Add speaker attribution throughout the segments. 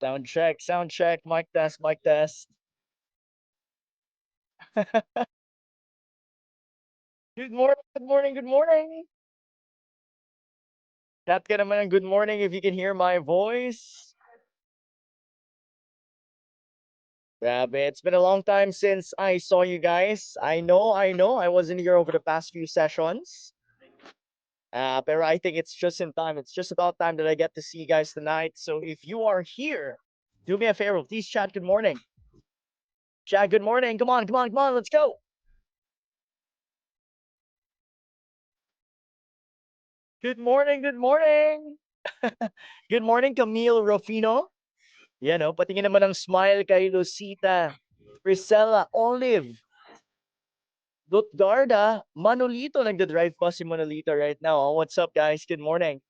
Speaker 1: Sound check, mic test, mic test. Good morning, good morning, good morning. Chat ka naman ng good morning if you can hear my voice. Grabe, it's been a long time since I saw you guys. I know, I wasn't here over the past few sessions. But I think it's just in time. It's just about time that I get to see you guys tonight. So if you are here, do me a favor, please chat good morning. Chat good morning. Come on, come on, come on, let's go. Good morning, good morning. Good morning, Camille Rufino. Yan o, patingin naman ng smile kay Lucita, Priscilla, Olive, Lutgarda, Manolito. Nagda-drive pa si Manolito right now. Oh, what's up, guys? Good morning.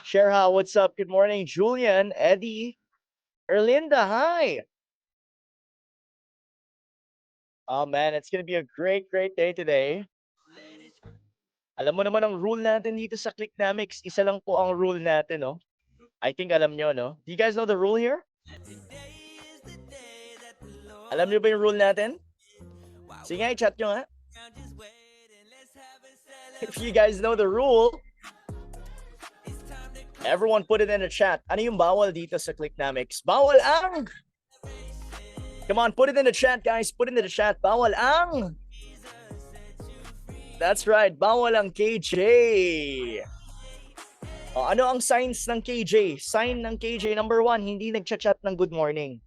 Speaker 1: Sherha, what's up? Good morning. Julian, Eddie, Erlinda, hi. Oh, man, it's gonna be a great, great day today. Alam mo naman ang rule natin dito sa Clicknamics. Isa lang po ang rule natin, no? I think alam nyo, no? Do you guys know the rule here? Alam nyo ba yung rule natin? Sige nga, i-chat nyo nga. If you guys know the rule, everyone put it in the chat. Ano yung bawal dito sa Clicknamics? Bawal ang... Come on, put it in the chat, guys. Put it in the chat. Bawal ang... That's right. Bawal ang KJ. Oh, ano ang signs ng KJ? Sign ng KJ, number 1, hindi nagchat-chat ng good morning.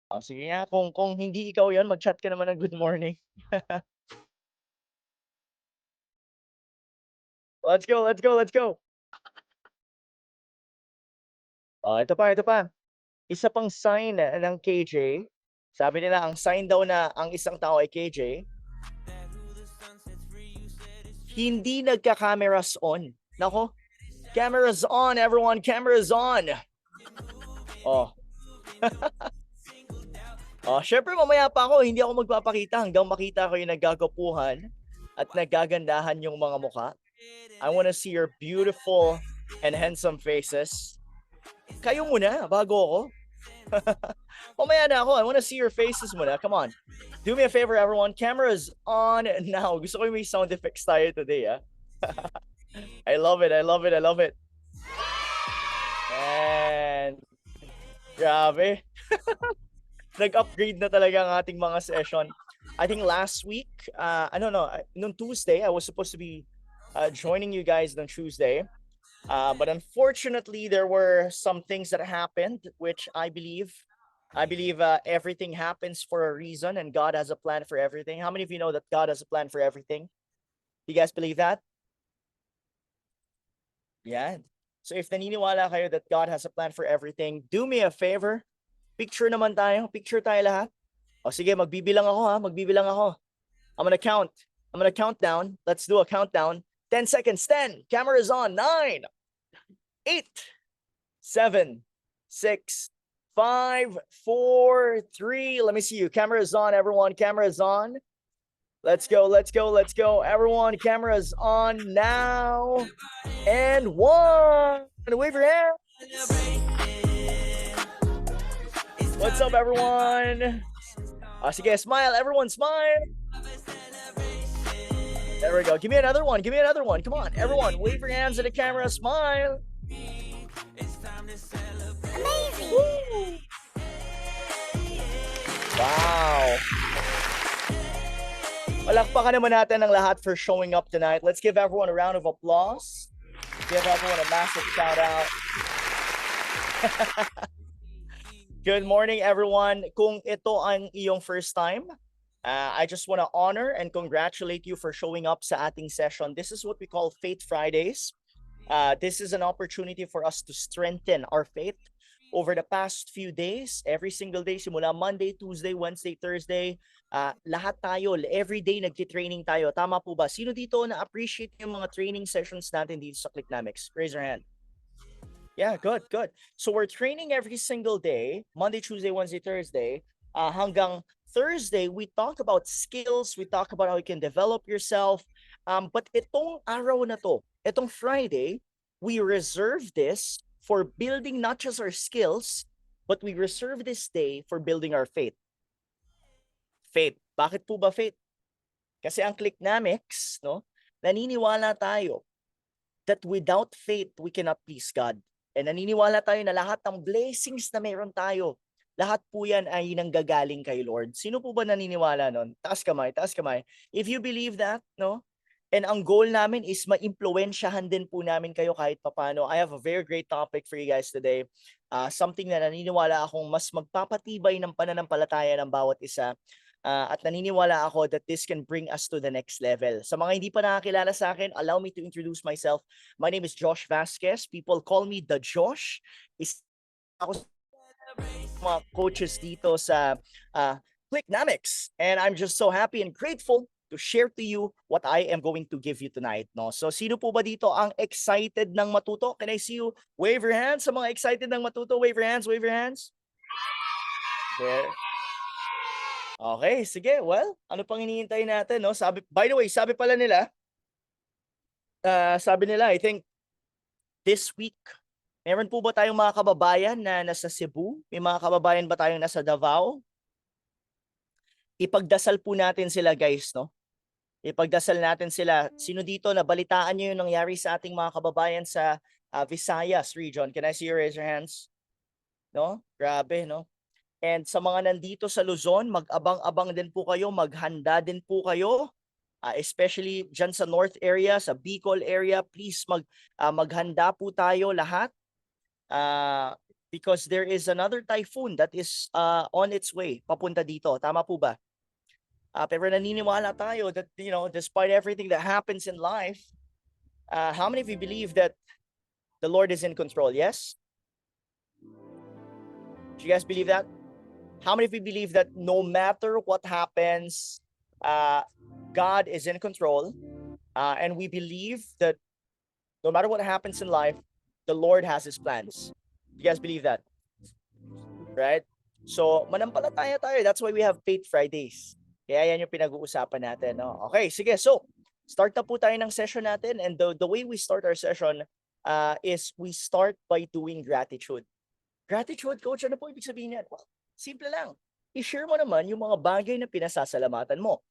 Speaker 1: Oh, sige nga, kung hindi ikaw yon, mag-chat ka naman ng good morning. Let's go, let's go, let's go. Oh, ito pa, ito pa. Isa pang sign ng KJ. Sabi nila, ang sign daw na ang isang tao ay KJ, hindi nagka-cameras on. Nako, cameras on, everyone, cameras on. Oh. Oh, syempre mamaya pa ako, hindi ako magpapakita hanggang makita ko yung nagagapuhan at nagagandahan yung mga mukha. I want to see your beautiful and handsome faces. Kayo muna, bago ako. Mamaya na ako, I want to see your faces muna. Come on. Do me a favor, everyone. Cameras on now. Gusto ko yung may sound effects tayo today, ah. I love it, I love it, I love it. And grabe. Nag-upgrade na talaga ang ating mga session. I think last week, nung Tuesday, I was supposed to be joining you guys on Tuesday. But unfortunately, there were some things that happened, which I believe everything happens for a reason, and God has a plan for everything. How many of you know that God has a plan for everything? Do you guys believe that? Yeah. So if naniniwala kayo that God has a plan for everything, do me a favor. Picture naman tayo. Picture tayo lahat. O sige, magbibilang ako ha. Magbibilang ako. I'm gonna count. I'm gonna count down. Let's do a countdown. 10 seconds. 10. Camera is on. 9, 8, 7, 6, 5, 4, 3. Let me see you. Camera is on, everyone. Camera is on. Let's go, let's go, let's go. Everyone, camera is on now. And 1. Wave your hand. What's up, everyone? Sige, smile. Everyone, smile. There we go. Give me another one. Give me another one. Come on, everyone. Wave your hands at the camera. Smile.
Speaker 2: Amazing.
Speaker 1: Woo. Wow. Palakpakan naman natin ang lahat for showing up tonight. Let's give everyone a round of applause. Give everyone a massive shout out. Good morning, everyone. Kung ito ang iyong first time, I just want to honor and congratulate you for showing up sa ating session. This is what we call Faith Fridays. This is an opportunity for us to strengthen our faith over the past few days. Every single day, simula Monday, Tuesday, Wednesday, Thursday, lahat tayo, every day nagti-training tayo. Tama po ba? Sino dito na-appreciate yung mga training sessions natin dito sa Clicknamics? Raise your hand. Yeah, good, good. So we're training every single day, Monday, Tuesday, Wednesday, Thursday. Hanggang Thursday, we talk about skills, we talk about how you can develop yourself. But itong araw na to, itong Friday, we reserve this for building not just our skills, but we reserve this day for building our faith. Faith. Bakit po ba faith? Kasi ang Clicknamics, no, naniniwala tayo that without faith, we cannot please God. And naniniwala tayo na lahat ng blessings na meron tayo, lahat po yan ay nanggagaling kay Lord. Sino po ba naniniwala nun? Taas kamay, taas kamay. If you believe that, no? And ang goal namin is ma-impluwensyahan din po namin kayo kahit papano. I have a very great topic for you guys today. Something na naniniwala akong mas magpapatibay ng pananampalataya ng bawat isa. At naniniwala ako that this can bring us to the next level. Sa mga hindi pa nakakilala sa akin, allow me to introduce myself. My name is Josh Vasquez. People call me The Josh. Ako sa mga coaches dito sa Clicknamics. And I'm just so happy and grateful to share to you what I am going to give you tonight. No? So sino po ba dito ang excited ng matuto? Can I see you wave your hands? Sa mga excited ng matuto, wave your hands, wave your hands. There. Okay, sige. Well, ano pang hinihintay natin, no? By the way, sabi nila, I think this week, meron po ba tayong mga kababayan na nasa Cebu? May mga kababayan ba tayong nasa Davao? Ipagdasal po natin sila, guys, no? Ipagdasal natin sila. Sino dito na balitaan niyo yung nangyari sa ating mga kababayan sa Visayas region? Can I see you raise your hands? No? Grabe, no? And sa mga nandito sa Luzon, mag-abang-abang din po kayo, maghanda din po kayo. Especially dyan sa North area, sa Bicol area, please maghanda po tayo lahat. Because there is another typhoon that is on its way, papunta dito. Tama po ba? Pero naniniwala tayo that, you know, despite everything that happens in life, how many of you believe that the Lord is in control? Yes? Do you guys believe that? How many of you believe that no matter what happens, God is in control, and we believe that no matter what happens in life, the Lord has His plans? You guys believe that? Right? So, manampalataya tayo. That's why we have Faith Fridays. Kaya yan yung pinag-uusapan natin. No? Okay, sige. So, start na po tayo ng session natin. And the way we start our session is we start by doing gratitude. Gratitude, coach, ano po ibig sabihin yan? Well, simple lang. I-share mo naman yung mga bagay na pinasasalamatan mo.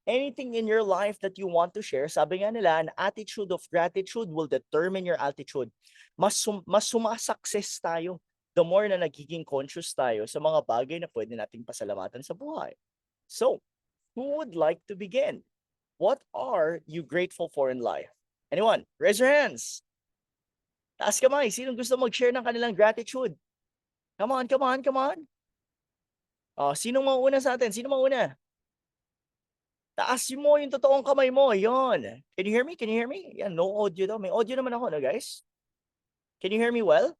Speaker 1: Anything in your life that you want to share, sabi nga nila, an attitude of gratitude will determine your altitude. Mas sumasukses tayo the more na nagiging conscious tayo sa mga bagay na pwede nating pasalamatan sa buhay. So, who would like to begin? What are you grateful for in life? Anyone? Raise your hands. Taas kamay. Sinong gusto mag-share ng kanilang gratitude? Come on, come on, come on. Sinong mauna sa atin? Sino mauna? Taas mo yung totoong kamay mo. Yon. Can you hear me? Can you hear me? Yan, no audio daw. May audio naman ako, no, guys? Can you hear me well?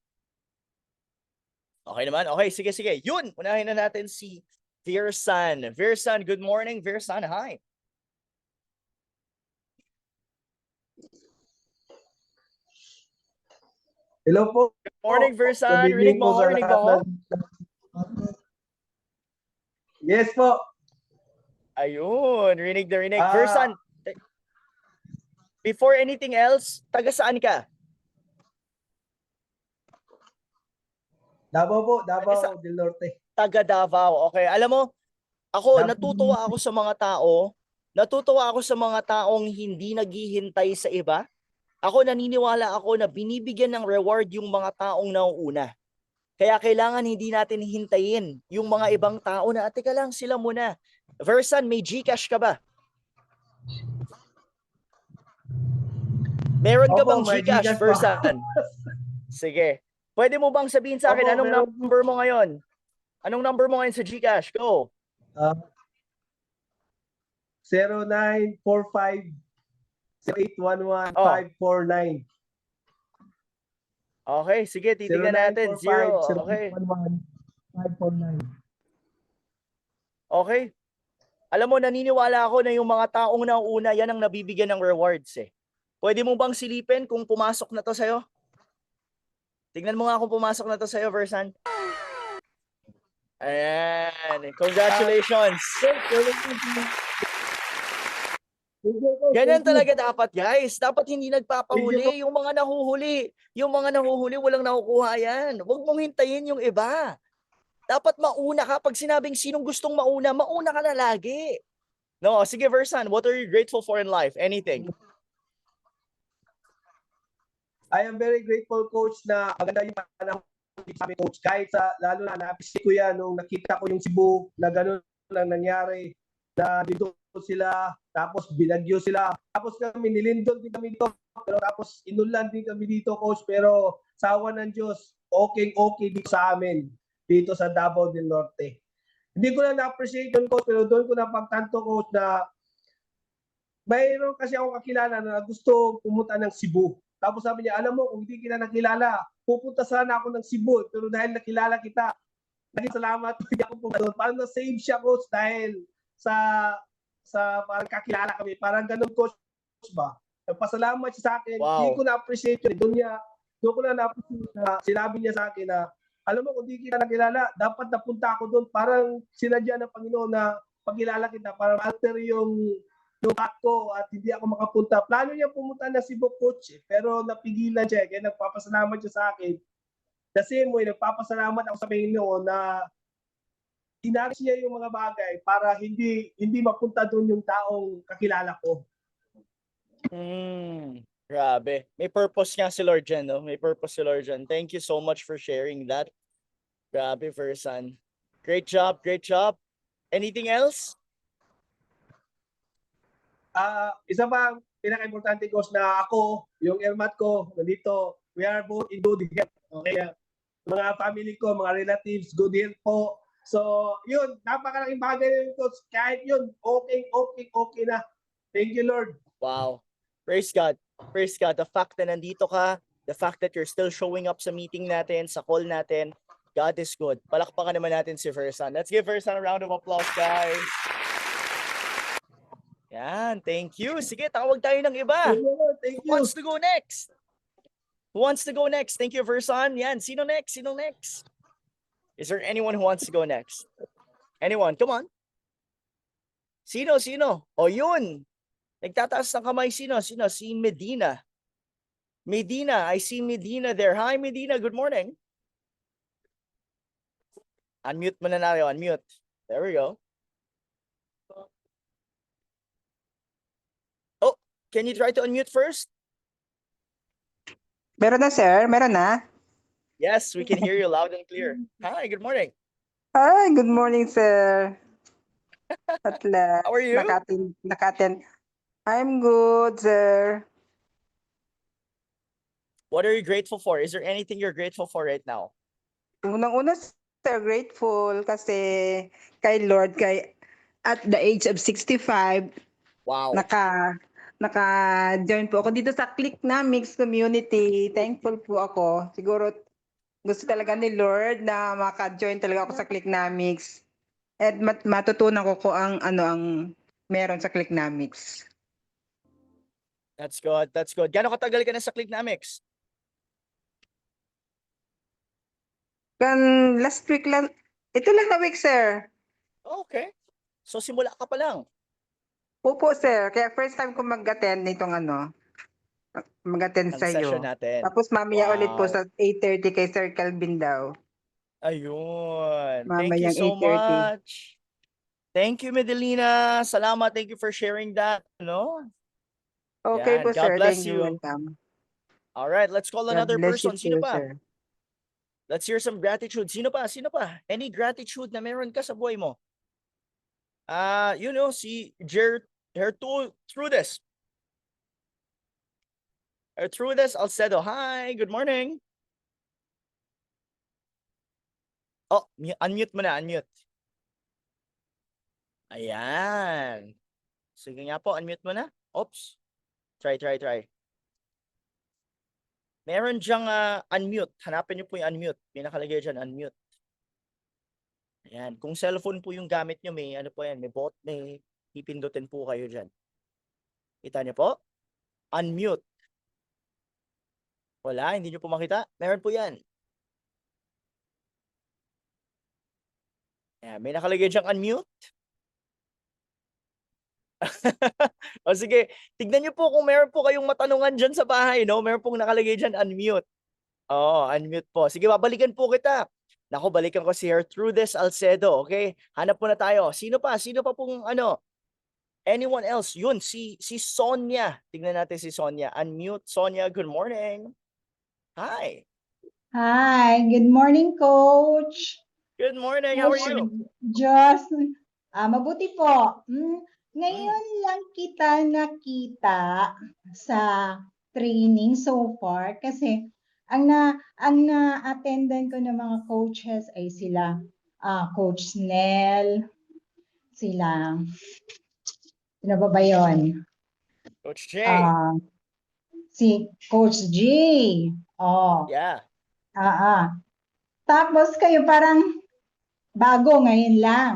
Speaker 1: Okay naman. Okay, sige, sige. Yun, unahin na natin si Virsan. Virsan, good morning. Virsan, hi.
Speaker 2: Hello po.
Speaker 1: Good morning, Virsan. Rinig mo ako, rinig mo ako?
Speaker 2: Yes po.
Speaker 1: Ayun, rinig na rinig. Virsan, before anything else, taga saan ka?
Speaker 2: Davao po, Davao del Norte.
Speaker 1: Taga Davao. Okay, alam mo, ako natutuwa ako sa mga tao. Natutuwa ako sa mga taong hindi naghihintay sa iba. Ako naniniwala ako na binibigyan ng reward yung mga taong nauuna. Kaya kailangan hindi natin hintayin yung mga ibang tao na, teka lang, sila muna. Virsan, may GCash ka ba? Meron ka bang GCash, Virsan? Sige. Pwede mo bang sabihin sa akin anong number mo ngayon? Anong number mo ngayon sa GCash? Go.
Speaker 2: 0945-0811-549.
Speaker 1: Okay, sige, titignan natin. 0, okay.
Speaker 2: 549.
Speaker 1: Okay. Alam mo, naniniwala ako na yung mga taong nauna, yan ang nabibigyan ng rewards eh. Pwede mo bang silipin kung pumasok na to sa'yo? Tignan mo nga kung pumasok na to sa'yo, Virsan. Ayan. Congratulations. Ganyan talaga dapat, guys. Dapat hindi nagpapahuli. Yung mga nahuhuli, walang nakukuha yan. Huwag mong hintayin yung iba. Dapat mauna ka. Pag sinabing sinong gustong mauna, mauna ka na lagi. No, sige Versan, what are you grateful for in life? Anything.
Speaker 2: I am very grateful, Coach, na maganda yung panahon sa amin, Coach. Kahit lalo na na-appreciate ko yan nung nakita ko yung Cebu na gano'n lang nangyari. Na dito sila, tapos binagyo sila. Tapos kami, nilindol din kami dito. Pero tapos inulan din kami dito, Coach. Pero sa awa ng Diyos, okay dito sa amin. Dito sa Davao del Norte. Hindi ko na na-appreciate yun, Coach. Pero doon ko na pagtanto, Coach, na mayroon kasi ako kakilala na gusto pumunta ng Cebu. Tapos sabi niya, alam mo, kung hindi kita nakilala, pupunta sana ako ng Cebu. Pero dahil nakilala kita, naging salamat hindi ako pumunta doon. Parang na-save siya, Coach, dahil sa parang kakilala kami. Parang ganun, Coach, ba? Nagpasalamat siya sa akin. Hindi
Speaker 1: Wow.
Speaker 2: ko na-appreciate yun. Doon ko na na-appreciate na sinabi niya sa akin na, alam mo, kung hindi kita nakilala, dapat napunta ako doon. Parang sinadya ng Panginoon na pagkilala kita para alter yung ko at hindi ako makapunta. Plano niya pumunta na Cebu, Coach, pero napigilan siya. Kaya nagpapasalamat siya sa akin. The same way, nagpapasalamat ako sa Panginoon na inalis niya yung mga bagay para hindi mapunta doon yung taong kakilala ko.
Speaker 1: Grabe. May purpose nga si Lord dyan, no? May purpose si Lord dyan. Thank you so much for sharing that. Grabe, Versan. Great job, great job. Anything else?
Speaker 2: Isa pa pinaka-importante, Coach, na ako, yung elmat ko, nandito, we are both in good health. Okay? Mga family ko, mga relatives, good health po. So, yun, napakalaking bagay yun, Coach. Kahit yun, okay na. Thank you, Lord.
Speaker 1: Wow. Praise God. Praise God. The fact na nandito ka, the fact that you're still showing up sa meeting natin, sa call natin, God is good. Palakpakan naman natin si Versan. Let's give Versan a round of applause, guys. Yan, thank you. Sige, tawag tayo ng iba.
Speaker 2: Thank
Speaker 1: Who
Speaker 2: you.
Speaker 1: wants to go next? Who wants to go next? Thank you, Versan. Yan, sino next? Sino next? Is there anyone who wants to go next? Anyone? Come on. Sino? O yun. Nagtataas ng kamay. Sino? Si Medina. Medina. I see Medina there. Hi, Medina. Good morning. Unmute mo na tayo. Unmute. There we go. Oh, can you try to unmute first?
Speaker 3: Meron na, sir? Meron na?
Speaker 1: Yes, we can hear you loud and clear. Hi, good morning.
Speaker 3: Hi, good morning, sir. At last,
Speaker 1: How are you?
Speaker 3: nakaten. I'm good, sir.
Speaker 1: What are you grateful for? Is there anything you're grateful for right now?
Speaker 3: Unang-una, sir, grateful kasi kay Lord, at the age of 65,
Speaker 1: Wow.
Speaker 3: naka-join po ako dito sa Clicknomics community. Thankful po ako. Siguro gusto talaga ni Lord na maka-join talaga ako sa Clicknomics. At matutunan ko kung ang meron sa Clicknomics.
Speaker 1: That's good. That's good. Gano'ng katagal ka na sa Clicknomics?
Speaker 3: Last week lang. Ito lang na week, sir.
Speaker 1: Okay. So simula ka pa lang.
Speaker 3: Opo, sir. Kaya first time ko mag-attend nitong mag-attend
Speaker 1: Ang
Speaker 3: sa iyo.
Speaker 1: session natin.
Speaker 3: Tapos mamaya ulit po
Speaker 1: Wow.
Speaker 3: sa 8:30 kay Sir Calvin daw.
Speaker 1: Ayun. Thank you
Speaker 3: Mamayang
Speaker 1: so
Speaker 3: 8:30.
Speaker 1: much. Thank you, Medelina. Salamat. Thank you for sharing that. No?
Speaker 3: Okay
Speaker 1: Yan.
Speaker 3: po,
Speaker 1: God
Speaker 3: sir.
Speaker 1: bless
Speaker 3: Thank you.
Speaker 1: you.
Speaker 3: Welcome.
Speaker 1: All right. Let's call
Speaker 3: God
Speaker 1: another
Speaker 3: bless you
Speaker 1: person. Sino
Speaker 3: too,
Speaker 1: pa?
Speaker 3: sir.
Speaker 1: Let's hear some gratitude. Sino pa? Any gratitude na meron ka sa buhay mo? Si Gertrudes. Gertrudes Alcedo. Hi, good morning. Oh, unmute mo na, unmute. Ayan. Sige nga po, unmute mo na. Oops. Try. Meron diyang unmute. Hanapin niyo po yung unmute. May nakalagay dyan, unmute. Ayan. Kung cellphone po yung gamit niyo, may may pipindutin po kayo dyan. Kita niyo po? Unmute. Wala, hindi niyo po makita. Meron po yan. Ayan, may nakalagay diyang unmute. O sige, tignan niyo po kung meron po kayong matanungan dyan sa bahay, no? Meron pong nakalagay dyan, unmute. Oo, unmute po. Sige, babalikan po kita. Nako, balikan ko si Gertrudis Alcedo, okay? Hanap muna tayo. Sino pa? Sino pa pong ano? Anyone else? Yun, si Sonia. Tingnan natin si Sonia. Unmute, Sonia. Good morning. Hi.
Speaker 4: Hi, good morning, Coach.
Speaker 1: Good morning. How are
Speaker 4: Coach
Speaker 1: you?
Speaker 4: Joss, mabuti po. Ngayon lang kita nakita sa training so far kasi ang na-attendan ko ng mga coaches ay sila Coach Nel, sila sino ba yun?
Speaker 1: Coach Jay.
Speaker 4: Si Coach G. Oh.
Speaker 1: Yeah.
Speaker 4: Tapos kayo parang bago ngayon lang.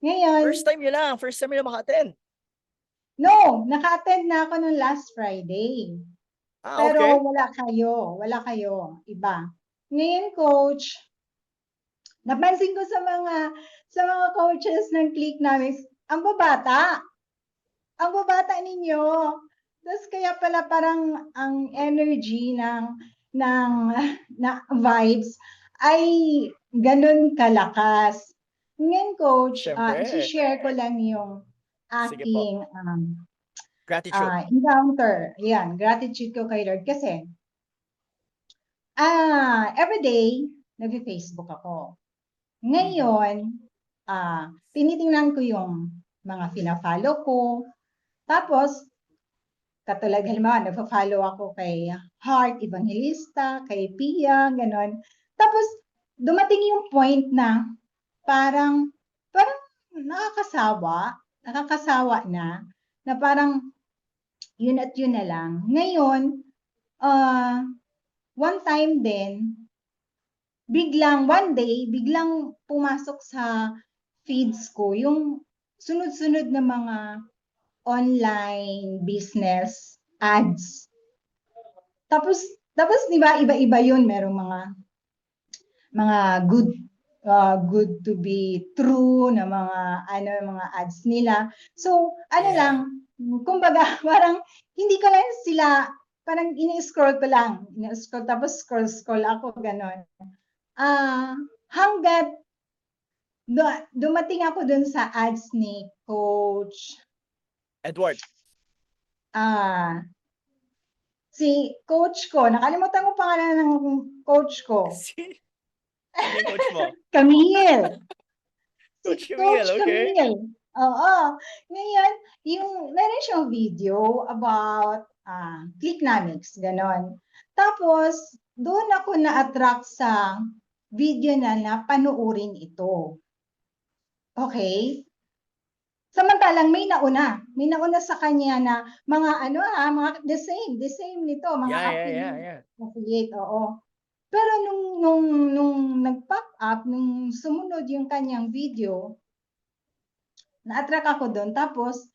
Speaker 4: Ngayon,
Speaker 1: First time yun lang. First time yun lang maka-attend.
Speaker 4: no, naka-attend na ako nung last Friday. Pero
Speaker 1: Okay.
Speaker 4: wala kayo, iba. Ngayon, Coach, napansin ko sa mga coaches ng Click namin, ang babata ninyo. Tapos kaya pala parang ang energy na vibes ay ganun kalakas. Ngayon, Coach,
Speaker 1: Siyempre.
Speaker 4: i-share ko lang yung
Speaker 1: Sige po.
Speaker 4: aking
Speaker 1: Gratitude.
Speaker 4: encounter. Yan, gratitude ko kay Lord kasi everyday nag-Facebook ako. Ngayon, tinitingnan ko yung mga pina-follow ko. Tapos, katulad halimbawa, nagpa-follow ako kay Heart Evangelista, kay Pia, ganon. Tapos, dumating yung point na parang nakakasawa na parang yun at yun na lang. Ngayon, one time din, one day, biglang pumasok sa feeds ko yung sunod-sunod na mga online business ads. Tapos di ba iba-iba yun, merong mga good to be true na mga ads nila. So, lang, kumbaga parang hindi ko lang sila, parang ini-scroll ko lang. Tapos scroll ako, ganon. Hanggat dumating ako dun sa ads ni Coach
Speaker 1: Edward.
Speaker 4: si coach ko, nakalimutan ko pangalan ng coach ko.
Speaker 1: Sino yung coach mo?
Speaker 4: Camille.
Speaker 1: Coach
Speaker 4: Si
Speaker 1: Camille,
Speaker 4: Coach
Speaker 1: okay.
Speaker 4: Camille. Oo. Ngayon, meron siyang video about Clicknomics, ganon. Tapos, doon ako na-attract sa video na panuorin ito. Okay? Samantalang may nauna sa kanya na mga mga the same nito, mga affiliate, oo. Pero nung nag-pop up, nung sumunod yung kanyang video, na-attract ako doon, tapos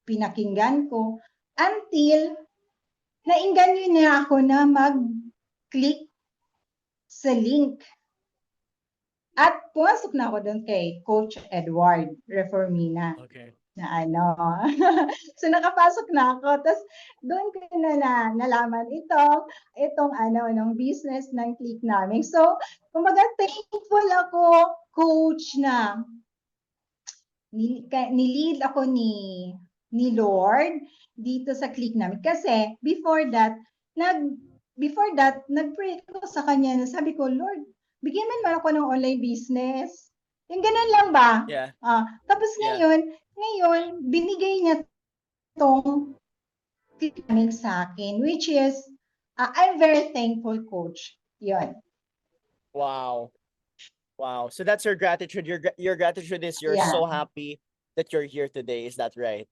Speaker 4: pinakinggan ko until nainganyo niya ako na mag-click sa link. At pumasok na ako doon kay Coach Edward Reformina.
Speaker 1: Okay.
Speaker 4: Na so nakapasok na ako. Tapos doon ko na nalaman itong ng business ng Click namin. So, kumbaga thankful ako, Coach, na nilid ako ni Lord dito sa Click namin. Kasi before that, nag-pray ko sa kanya na sabi ko, Lord, bigyan man ako ng online business. Yung ganun lang ba?
Speaker 1: Yeah.
Speaker 4: Tapos ngayon, binigay niya itong click sa akin, which is, I'm very thankful, Coach. Yun.
Speaker 1: Wow. So that's your gratitude. Your gratitude is you're so happy that you're here today. Is that right?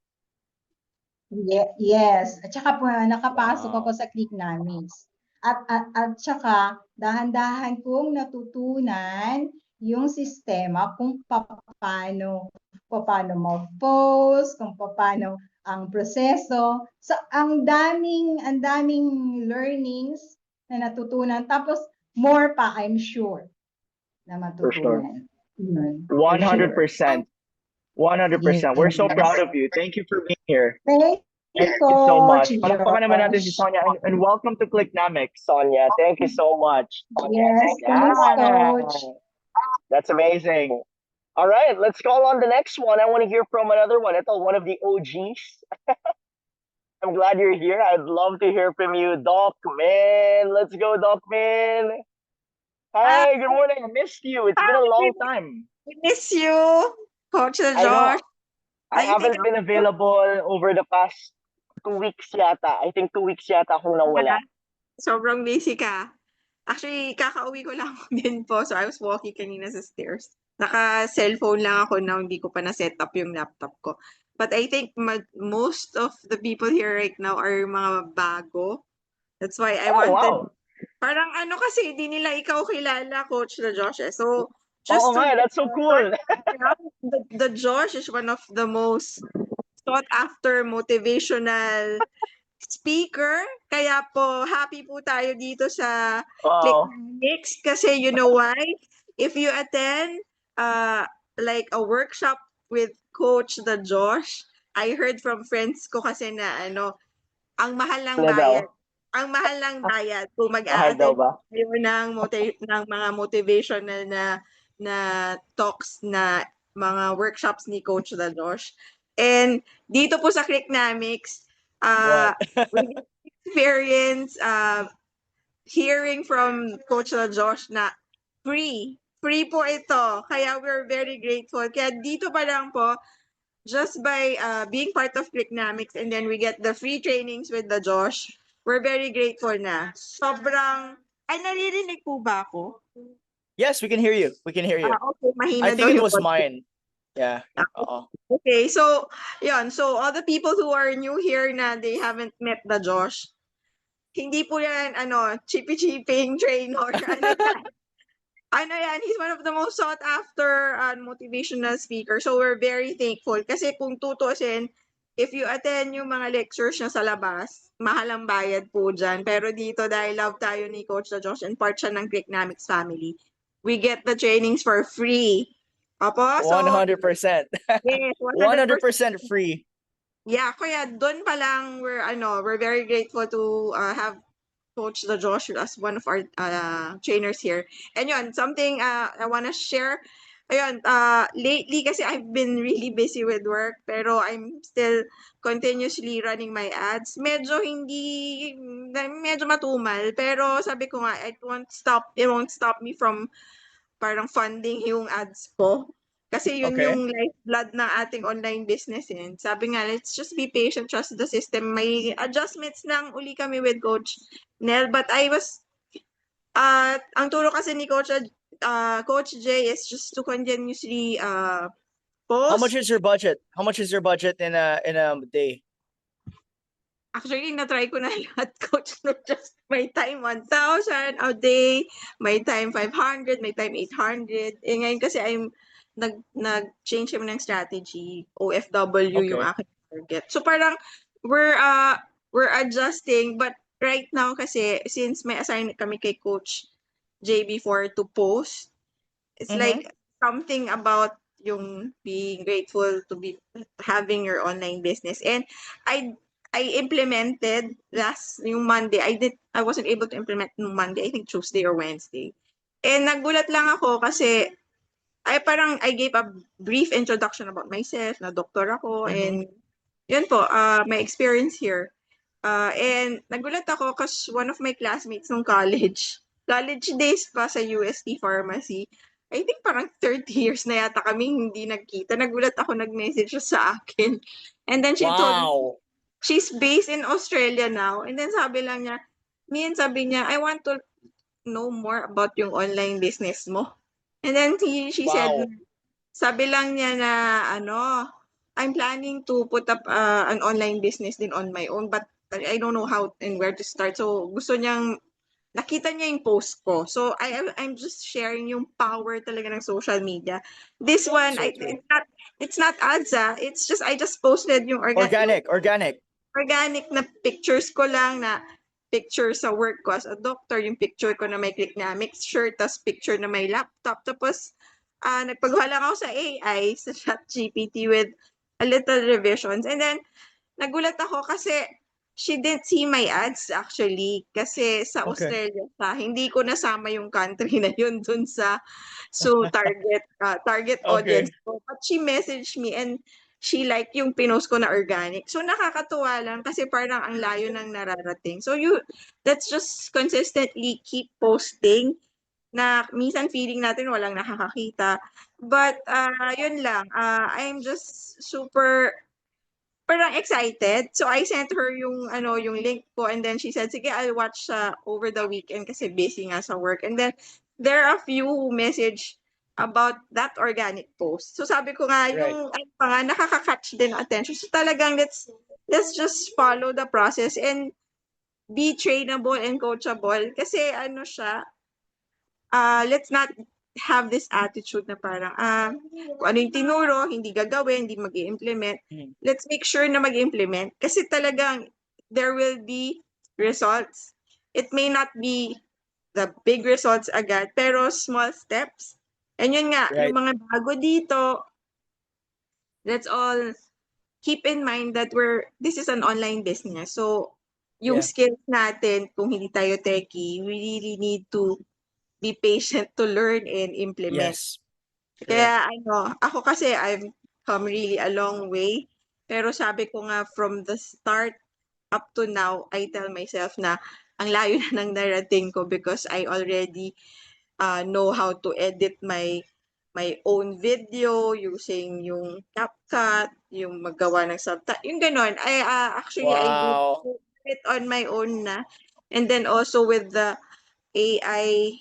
Speaker 4: Yes. At saka po, nakapasok ako sa Clicknomics. At saka, dahan-dahan kong natutunan yung sistema kung paano mag-post, kung paano ang proseso. So, ang daming learnings na natutunan. Tapos, more pa, I'm sure, na matutunan.
Speaker 1: For sure. 100%. 100%. We're so proud of you. Thank you for being here. Thank you so much.
Speaker 4: Coach
Speaker 1: Palakpakan naman natin si
Speaker 4: Josh.
Speaker 1: Sonia and welcome to Clicknamics, Sonia. Thank you so much.
Speaker 4: Yes, thanks, Coach.
Speaker 1: That's amazing. All right, let's call on the next one. I want to hear from another one. Ito, one of the OGs. I'm glad you're here. I'd love to hear from you, Doc Min. Let's go, Doc Min. Hi, good morning. I missed you. It's been a long time.
Speaker 3: We miss you, Coach
Speaker 1: I know.
Speaker 3: Josh.
Speaker 1: I
Speaker 3: I think
Speaker 1: haven't been available over the past 2 weeks yata. I think 2 weeks yata akong nawala.
Speaker 3: sobrang busy ka. Actually, kakauwi ko lang din po. So, I was walking kanina sa stairs. Naka-cellphone lang ako na hindi ko pa na-set up yung laptop ko. But I think most of the people here right now are mga bago. That's why I
Speaker 1: Oh,
Speaker 3: wanted,
Speaker 1: wow.
Speaker 3: parang ano kasi, di nila ikaw kilala, Coach na Josh. Eh. So,
Speaker 1: Oo
Speaker 3: just to
Speaker 1: nga, that's so cool.
Speaker 3: the Josh is one of the most sought after motivational speaker. Kaya po, happy po tayo dito sa
Speaker 1: Wow.
Speaker 3: Clickmix kasi you know why? If you attend like a workshop with Coach the Josh, I heard from friends ko kasi na ang mahal ng
Speaker 1: Ano daw?
Speaker 3: bayad. Ang mahal ng bayad kung
Speaker 1: Mahal daw
Speaker 3: mag-a-attend
Speaker 1: ba?
Speaker 3: kayo ng mga motivational na talks na mga workshops ni Coach the Josh. And dito po sa Clicknamics,
Speaker 1: What?
Speaker 3: we experience hearing from Coach Josh na free. Free po ito. Kaya we're very grateful. Kaya dito pa lang po, just by being part of Clicknamics and then we get the free trainings with the Josh, we're very grateful na. Sobrang, ay naririnig po ba ako?
Speaker 1: Yes, we can hear you. We can hear you.
Speaker 3: Okay, mahina
Speaker 1: I
Speaker 3: daw
Speaker 1: think it
Speaker 3: yung
Speaker 1: was mine. Yeah.
Speaker 3: Okay, so yun. So all the people who are new here na they haven't met the Josh, hindi po yan chippy-chipping trainer. Yan, he's one of the most sought after motivational speaker. So we're very thankful. Kasi kung tutusin, if you attend yung mga lectures niya sa labas, mahal ang bayad po dyan. Pero dito, dahil love tayo ni Coach na Josh and part siya ng Clicknamics family, we get the trainings for free. Opo, so
Speaker 1: 100%.
Speaker 3: yes,
Speaker 1: 100% free.
Speaker 3: Yeah, kaya doon pa lang we're very grateful to have Coach the Josh as one of our trainers here. And yun, something I want to share. Ayun, lately kasi I've been really busy with work pero I'm still continuously running my ads. Medyo matumal pero sabi ko nga it won't stop me from parang funding yung ads ko. Kasi yun
Speaker 1: Okay.
Speaker 3: yung lifeblood ng ating online business. And sabi nga, let's just be patient, trust the system. May adjustments lang uli kami with Coach Nel. But I was, ang turo kasi ni Coach Jay is just to continuously post.
Speaker 1: How much is your budget? How much is your budget in a day?
Speaker 3: Actually, na-try ko na lahat, Coach. Not just my time 1,000 a day, my time 500, my time 800. Ngayon kasi nag-change kami ng strategy. OFW yung
Speaker 1: Okay.
Speaker 3: aking target. So parang we're adjusting, but right now kasi since may assignment kami kay Coach Jay before to post, it's like something about yung being grateful to be having your online business. And I implemented yung Monday. I wasn't able to implement yung Monday, I think Tuesday or Wednesday. And naggulat lang ako kasi I gave a brief introduction about myself, na doktor ako, and yun po, my experience here. And nagulat ako kasi one of my classmates nung college days pa sa UST Pharmacy, I think parang 30 years na yata kami hindi nagkita. Nagulat ako, nag-message siya sa akin. And then she told me, she's based in Australia now. And then sabi lang niya, sabi niya, I want to know more about yung online business mo. And then she said, sabi lang niya na I'm planning to put up an online business din on my own, but I don't know how and where to start. So gusto niyang nakita niya yung post ko. So I'm just sharing yung power talaga ng social media. This one,
Speaker 1: So
Speaker 3: it's not ads, it's just I just posted yung
Speaker 1: organic
Speaker 3: na pictures ko lang, na picture sa work ko as a doctor, yung picture ko na may Clicknamics shirt, tas picture na may laptop, tapos nagpagawa lang ako sa AI, sa ChatGPT with a little revisions. And then nagulat ako kasi she didn't see my ads actually kasi sa
Speaker 1: Okay.
Speaker 3: Australia siya. Hindi ko nasama yung country na yun dun sa target audience
Speaker 1: Okay.
Speaker 3: ko. But she messaged me and she liked yung pinost ko na organic. So nakakatuwa lang kasi parang ang layo ng nararating. So let's just consistently keep posting na minsan feeling natin walang nakakakita. But yun lang, I'm just super parang excited. So I sent her yung link ko and then she said, sige, I'll watch over the weekend kasi busy nga sa work. And then there are a few who message about that organic post. So sabi ko nga,
Speaker 1: Right.
Speaker 3: yung ano pa nga, nakaka-catch din attention. So talagang let's just follow the process and be trainable and coachable. Kasi ano siya, let's not have this attitude na parang, kung ano yung tinuro, hindi gagawin, hindi mag-i-implement.
Speaker 1: Mm.
Speaker 3: Let's make sure na mag-implement kasi talagang there will be results. It may not be the big results agad, pero small steps. And yun nga,
Speaker 1: Right.
Speaker 3: yung mga bago dito, let's all keep in mind that this is an online business. So, yung
Speaker 1: Yeah.
Speaker 3: skills natin, kung hindi tayo techie, we really need to be patient to learn and implement.
Speaker 1: Yes. Correct.
Speaker 3: Kaya ako kasi I've come really a long way. Pero sabi ko nga from the start up to now, I tell myself na ang layo na ng narating ko because I already know how to edit my own video using yung CapCut, yung maggawa ng subtitle, yung ganon. Actually I do
Speaker 1: Wow.
Speaker 3: it on my own na. And then also with the AI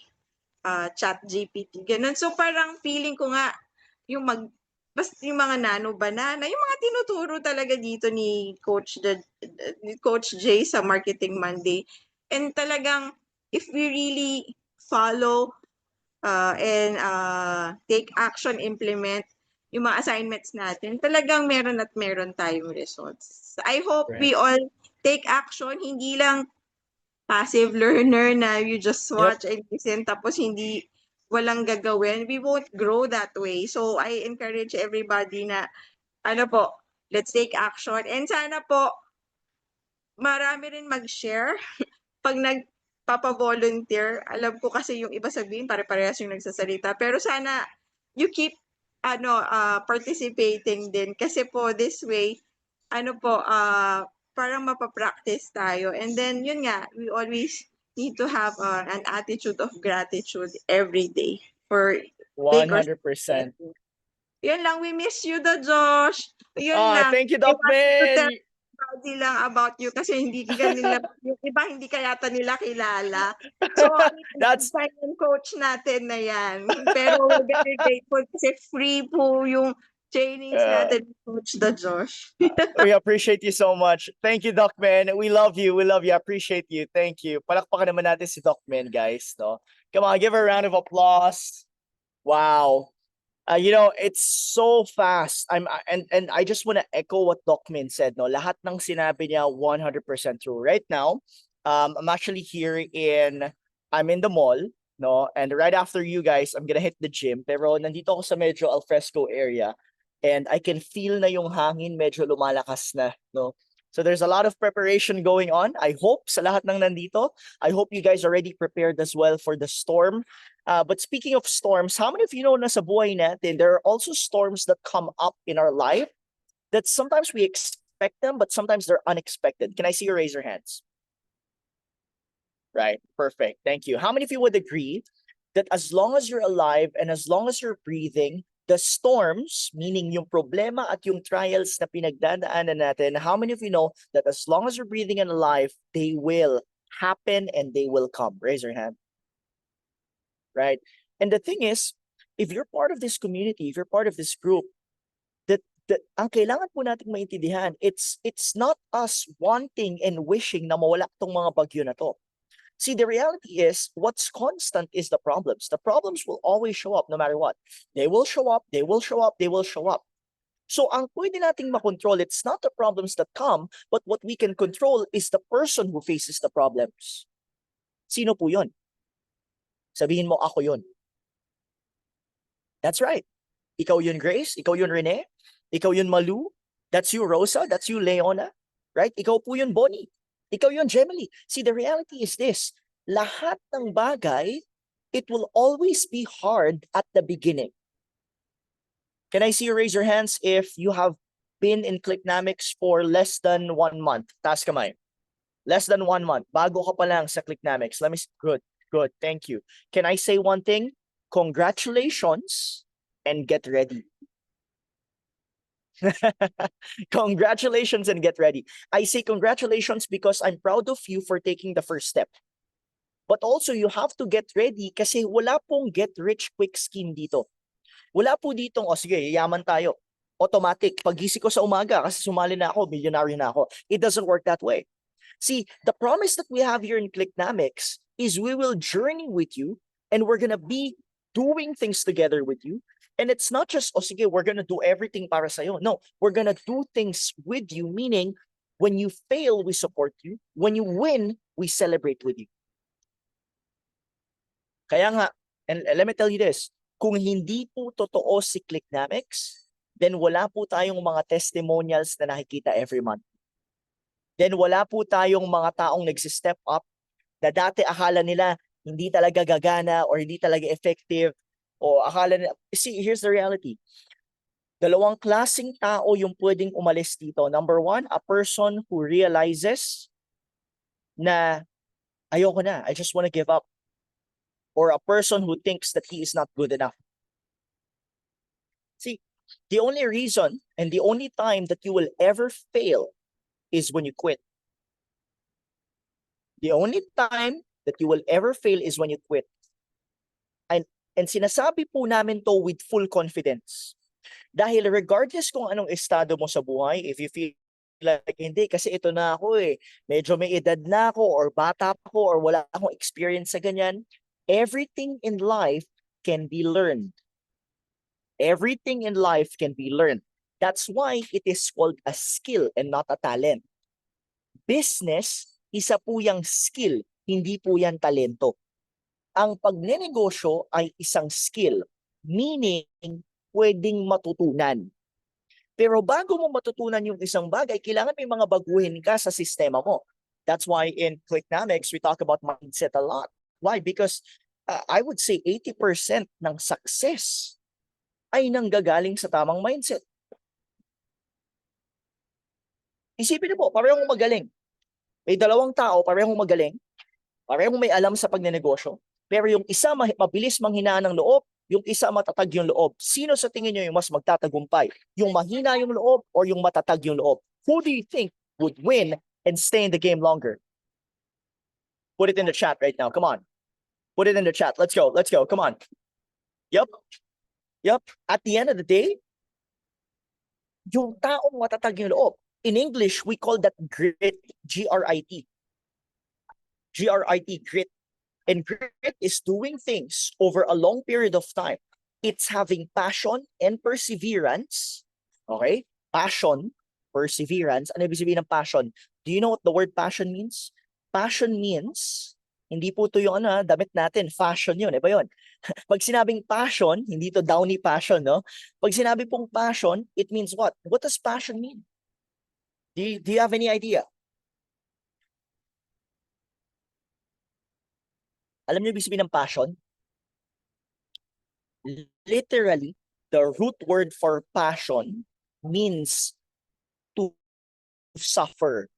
Speaker 3: chat GPT, ganun. So parang feeling ko nga yung basta yung mga nano banana, yung mga tinuturo talaga dito ni Coach Jay sa Marketing Monday. And talagang if we really follow and take action, implement yung mga assignments natin, talagang meron at meron tayong results. I hope
Speaker 1: Right.
Speaker 3: we all take action, hindi lang passive learner na you just watch and listen tapos walang gagawin, we won't grow that way. So I encourage everybody na let's take action and sana po marami rin mag-share pag nagpapa-volunteer. Alam ko kasi yung iba sabihin pare-parehas yung nagsasalita pero sana you keep participating din kasi po this way parang mapapractice tayo. And then, yun nga, we always need to have an attitude of gratitude every day for big or
Speaker 1: 100%.
Speaker 3: small. Yun lang, we miss you, the Josh. Yun lang.
Speaker 1: Thank you,
Speaker 3: I
Speaker 1: Doc
Speaker 3: wanted to tell
Speaker 1: Ben.
Speaker 3: everybody lang about you kasi hindi ka nila, yung iba hindi ka yata nila kilala. So,
Speaker 1: That's
Speaker 3: yung coach natin na yan. Pero we're very grateful kasi free po yung trainings natin, Coach the Josh.
Speaker 1: we appreciate you so much. Thank you, Doc Ben. We love you. We love you. Appreciate you. Thank you. Palakpakan naman natin si Doc Ben, guys. No? Come on, give her a round of applause. Wow. It's so fast. And I just want to echo what Doc Min said. No, lahat ng sinabi niya 100% true. Right now, I'm actually I'm in the mall. No, and right after you guys, I'm gonna hit the gym. Pero nandito ako sa medyo alfresco area. And I can feel na yung hangin medyo lumalakas na, no? So there's a lot of preparation going on. I hope sa lahat ng nandito, I hope you guys are already prepared as well for the storm. But speaking of storms, how many of you know na sa buhay natin, there are also storms that come up in our life that sometimes we expect them, but sometimes they're unexpected. Can I see you raise your hands? Right, perfect. Thank you. How many of you would agree that as long as you're alive and as long as you're breathing, the storms, meaning yung problema at yung trials na pinagdadaanan natin, how many of you know that as long as you're breathing and alive, they will happen and they will come? Raise your hand. Right? And the thing is, if you're part of this community, if you're part of this group, that ang kailangan po nating maintindihan, it's not us wanting and wishing na mawala tong mga bagyo na to. See, the reality is what's constant is the problems. The problems will always show up no matter what. They will show up, they will show up, they will show up. So ang pwede nating makontrol, it's not the problems that come, but what we can control is the person who faces the problems. Sino po yun? Sabihin mo, ako yun. That's right. Ikaw yun, Grace. Ikaw yun, Rene. Ikaw yun, Malu. That's you, Rosa. That's you, Leona. Right? Ikaw po yun, Bonnie. Ikaw yun, Gemily. See, the reality is this. Lahat ng bagay, it will always be hard at the beginning. Can I see you raise your hands if you have been in Clicknamics for less than 1 month? Taas kamay. Less than 1 month. Bago ka pa lang sa Clicknamics. Let me see. Good, good. Thank you. Can I say one thing? Congratulations and get ready. Congratulations and get ready. I say congratulations because I'm proud of you for taking the first step. But also you have to get ready kasi wala pong get rich quick scheme dito. Wala po ditong, sige, yaman tayo. Automatic. Pagising ko sa umaga kasi sumali na ako, millionaire na ako. It doesn't work that way. See, the promise that we have here in Clicknamics is we will journey with you and we're gonna be doing things together with you. And it's not just, sige, we're gonna do everything para sa'yo. No, we're gonna do things with you, meaning when you fail, we support you. When you win, we celebrate with you. Kaya nga, and let me tell you this, kung hindi po totoo si Clicknamics, then wala po tayong mga testimonials na nakikita every month. Then wala po tayong mga taong nagsi-step up na dati akala nila hindi talaga gagana or hindi talaga effective o akala nila, see, here's the reality. Dalawang klaseng tao yung pwedeng umalis dito. Number one, a person who realizes na ayoko na, I just want to give up. Or a person who thinks that he is not good enough. See, the only reason and the only time that you will ever fail is when you quit. The only time that you will ever fail is when you quit. And sinasabi po namin to with full confidence. Dahil regardless kung anong estado mo sa buhay, if you feel like, hindi, kasi ito na ako medyo may edad na ako or bata pa ako or wala akong experience sa ganyan, everything in life can be learned. Everything in life can be learned. That's why it is called a skill and not a talent. Business, isa po yung skill, hindi po yan talento. Ang pagnenegosyo ay isang skill, meaning pwedeng matutunan. Pero bago mo matutunan yung isang bagay, kailangan may mga baguhin ka sa sistema mo. That's why in Clicknamics, we talk about mindset a lot. Why? Because I would say 80% ng success ay nanggagaling sa tamang mindset. Isipin niyo po, parehong magaling. May dalawang tao, parehong magaling, parehong may alam sa pagnenegosyo, pero yung isa mabilis manghinaan ng loob, yung isa matatag yung loob. Sino sa tingin niyo yung mas magtatagumpay? Yung mahina yung loob or yung matatag yung loob? Who do you think would win and stay in the game longer? Put it in the chat right now. Come on. Put it in the chat. Let's go. Let's go. Come on. Yep. Yep. At the end of the day, yung taong matatag yung loob. In English, we call that grit. G-R-I-T. G-R-I-T, grit. And grit is doing things over a long period of time. It's having passion and perseverance. Okay? Passion, perseverance. Ano ibig sabihin ng passion? Do you know what the word passion means? Passion means, hindi po ito yung damit natin, fashion yun. Iba yun. Pag sinabing passion, hindi to downy passion, no? Pag sinabi pong passion, it means what? What does passion mean? Do you have any idea? Alam niyo ibig sabihin ng passion? Literally, the root word for passion means to suffer.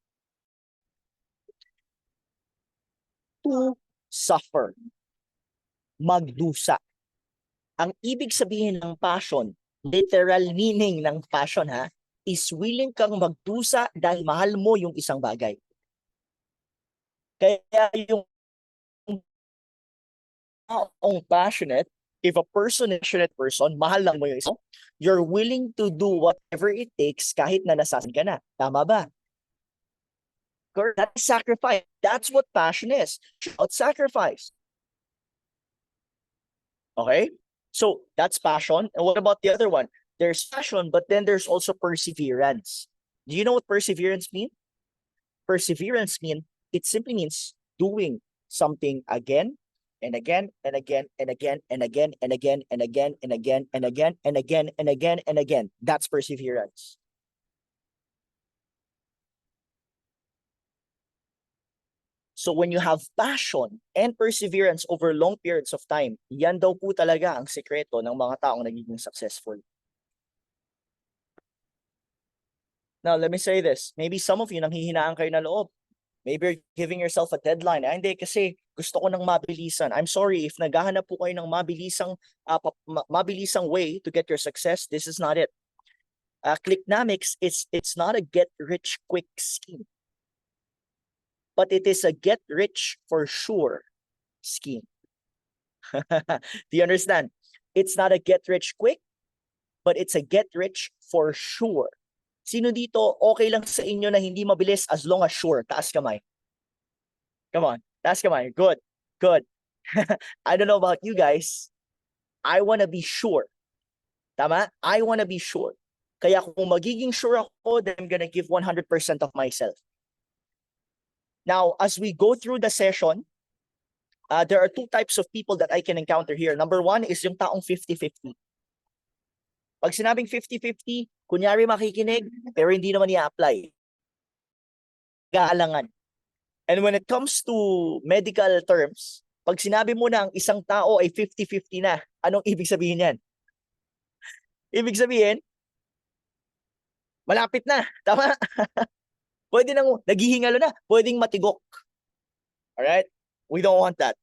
Speaker 1: To suffer. Magdusa. Ang ibig sabihin ng passion, literal meaning ng passion is willing kang magdusa dahil mahal mo yung isang bagay. Kaya yung passionate, if a person is a passionate person, mahal lang mo yung isa, you're willing to do whatever it takes kahit na nasasan ka na. Tama ba? That is sacrifice. That's what passion is. About sacrifice. Okay? So that's passion. And what about the other one? There's passion, but then there's also perseverance. Do you know what perseverance means? Perseverance it simply means doing something again and again and again and again and again and again and again and again and again and again and again and again. That's perseverance. So when you have passion and perseverance over long periods of time, yan daw po talaga ang sekreto ng mga taong nagiging successful. Now, let me say this. Maybe some of you nanghihinaan kayo na loob. Maybe you're giving yourself a deadline. Ay, hindi, kasi gusto ko ng mabilisan. I'm sorry, if naghahanap po kayo ng mabilisang way to get your success, this is not it. Clicknomics, it's not a get-rich-quick scheme. But it is a get-rich-for-sure scheme. Do you understand? It's not a get-rich-quick, but it's a get-rich-for-sure. Sino dito, okay lang sa inyo na hindi mabilis as long as sure? Taas kamay. Come on, taas kamay. Good, good. I don't know about you guys. I want to be sure. Tama? I want to be sure. Kaya kung magiging sure ako, then I'm gonna give 100% of myself. Now, as we go through the session, there are two types of people that I can encounter here. Number one is yung taong 50-50. Pag sinabing 50-50, kunyari makikinig, pero hindi naman i-apply. Gaalangan. And when it comes to medical terms, pag sinabi mo na ang isang tao ay 50-50 na, anong ibig sabihin yan? Ibig sabihin, malapit na. Tama? Pwede nang naghihingalo na, pwedeng matigok. Alright? We don't want that.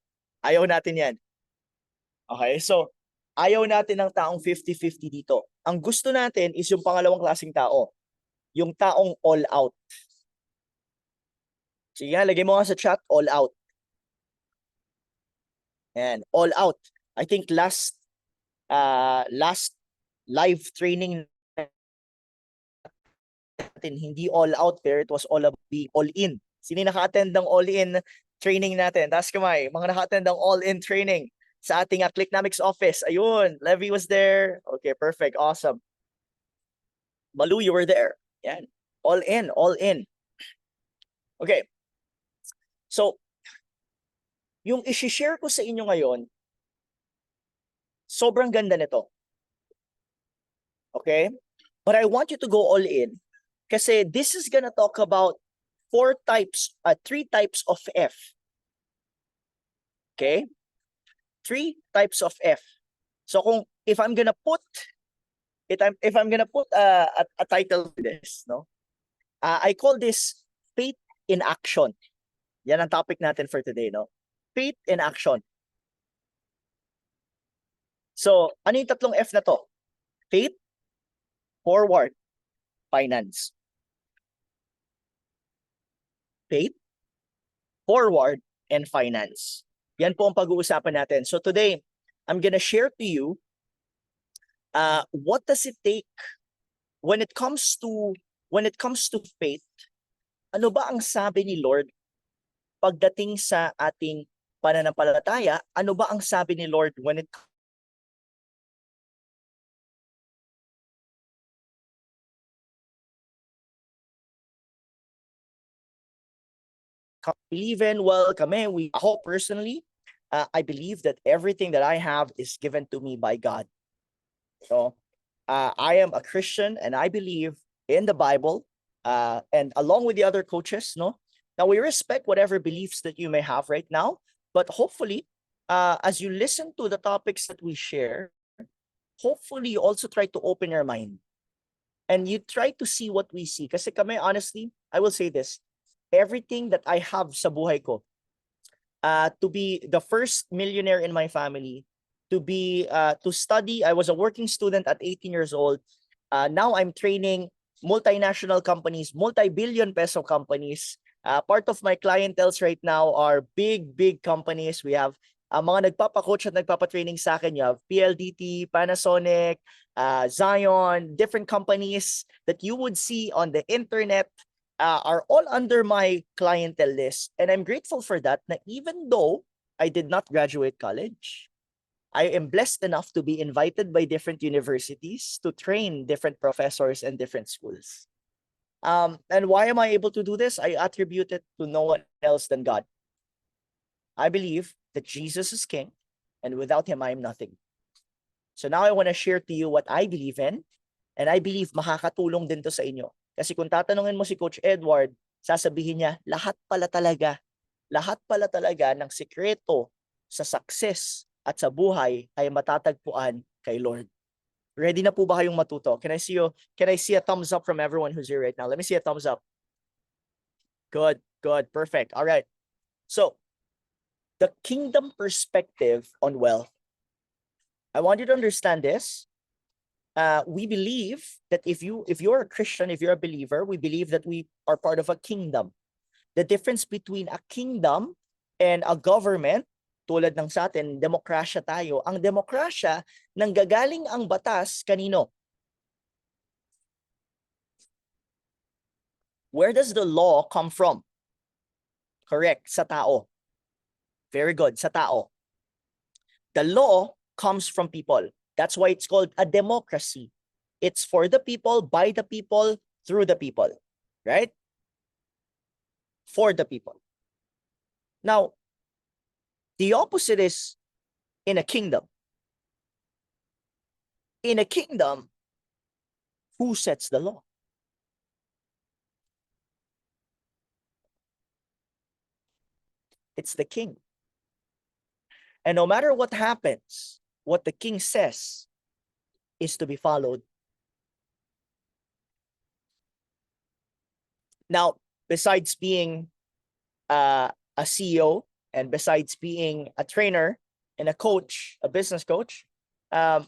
Speaker 1: Ayaw natin yan. Okay, so ayaw natin ng taong 50-50 dito. Ang gusto natin is yung pangalawang klaseng tao. Yung taong all out. Sige nga, lagay mo nga sa chat, all out. And all out. I think last live training natin, hindi all out pero it was all in. Sino naka-attend ng all in training natin? Taas kamay, mga naka-attend ng all in training sa ating Clicknomics office. Ayun, Levy was there. Okay, perfect, awesome. Malu, you were there. Yan. All in, all in. Okay. So, yung i-share ko sa inyo ngayon, sobrang ganda nito. Okay? But I want you to go all in. Kasi this is gonna talk about three types of F. Okay? 3 types of F. So if I'm gonna put a title to this, no? I call this faith in action. Yan ang topic natin for today, no? Faith in action. So, ano yung tatlong F na to? Faith, forward, finance. Faith, forward, and finance. Yan po ang pag-uusapan natin. So today, I'm gonna share to you what does it take when it comes to faith. Ano ba ang sabi ni Lord pagdating sa ating pananampalataya? Ano ba ang sabi ni Lord when it believe in? Well, ako personally, I believe that everything that I have is given to me by God. So, I am a Christian and I believe in the Bible, and along with the other coaches, no? Now, we respect whatever beliefs that you may have right now, but hopefully, as you listen to the topics that we share, hopefully you also try to open your mind and you try to see what we see. Kasi kami, honestly, I will say this, everything that I have sa buhay ko, to be the first millionaire in my family, to study, I was a working student at 18 years old. Now I'm training multinational companies, multi-billion peso companies. Part of my clienteles right now are big companies. We have mga nagpapa-coach at nagpapa-training sa akin. You have PLDT, Panasonic, Zion, different companies that you would see on the internet are all under my clientele list. And I'm grateful for that, na even though I did not graduate college, I am blessed enough to be invited by different universities to train different professors and different schools. And why am I able to do this? I attribute it to no one else than God. I believe that Jesus is King, and without Him, I am nothing. So now I want to share to you what I believe in, and I believe makakatulong din to sa inyo. Kasi kung tatanungin mo si Coach Edward, sasabihin niya, lahat pala talaga lahat pala talaga ng sikreto sa success at sa buhay ay matatagpuan kay Lord. Ready na po ba kayong matuto? Can I see a thumbs up from everyone who's here right now? Let me see a thumbs up. Good, good, perfect. All right. So, the kingdom perspective on wealth. I want you to understand this. We believe that if you're a Christian, if you're a believer, we believe that we are part of a kingdom. The difference between a kingdom and a government, tulad ng sa atin, demokrasya tayo. Ang demokrasya, nanggagaling ang batas kanino? Where does the law come from? Correct, sa tao. Very good, sa tao. The law comes from people. That's why it's called a democracy. It's for the people, by the people, through the people. Right? For the people. Now, the opposite is in a kingdom. In a kingdom, who sets the law? It's the king. And no matter what happens, what the king says is to be followed. Now, besides being a CEO, and besides being a trainer and a coach, a business coach, I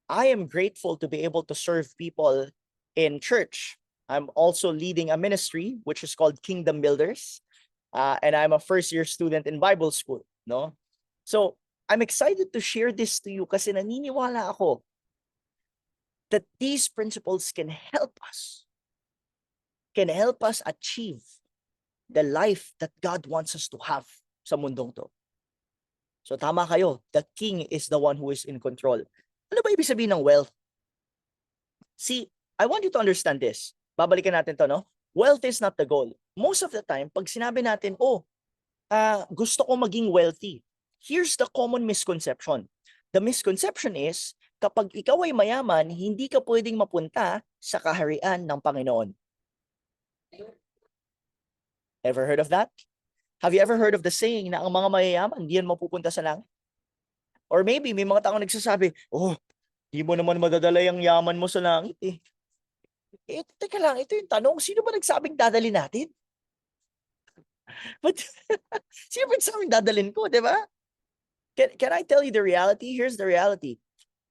Speaker 1: am grateful to be able to serve people in church. I'm also leading a ministry, which is called Kingdom Builders. And I'm a first-year student in Bible school. No? So, I'm excited to share this to you kasi naniniwala ako that these principles can help us achieve the life that God wants us to have sa mundong to. So tama kayo, the king is the one who is in control. Ano ba ibig sabihin ng wealth? See, I want you to understand this. Babalikan natin to, no? Wealth is not the goal. Most of the time, pag sinabi natin, gusto ko maging wealthy. Here's the common misconception. The misconception is, kapag ikaw ay mayaman, hindi ka pwedeng mapunta sa kaharian ng Panginoon. Ever heard of that? Have you ever heard of the saying na ang mga mayayaman, hindi yan mapupunta sa langit? Or maybe may mga tao nagsasabi, di mo naman madadala yung yaman mo sa langit eh. Teka lang, ito yung tanong, sino ba nagsabing dadalhin natin? But, sino ba nagsabing dadalhin ko, di ba? Can I tell you the reality? Here's the reality.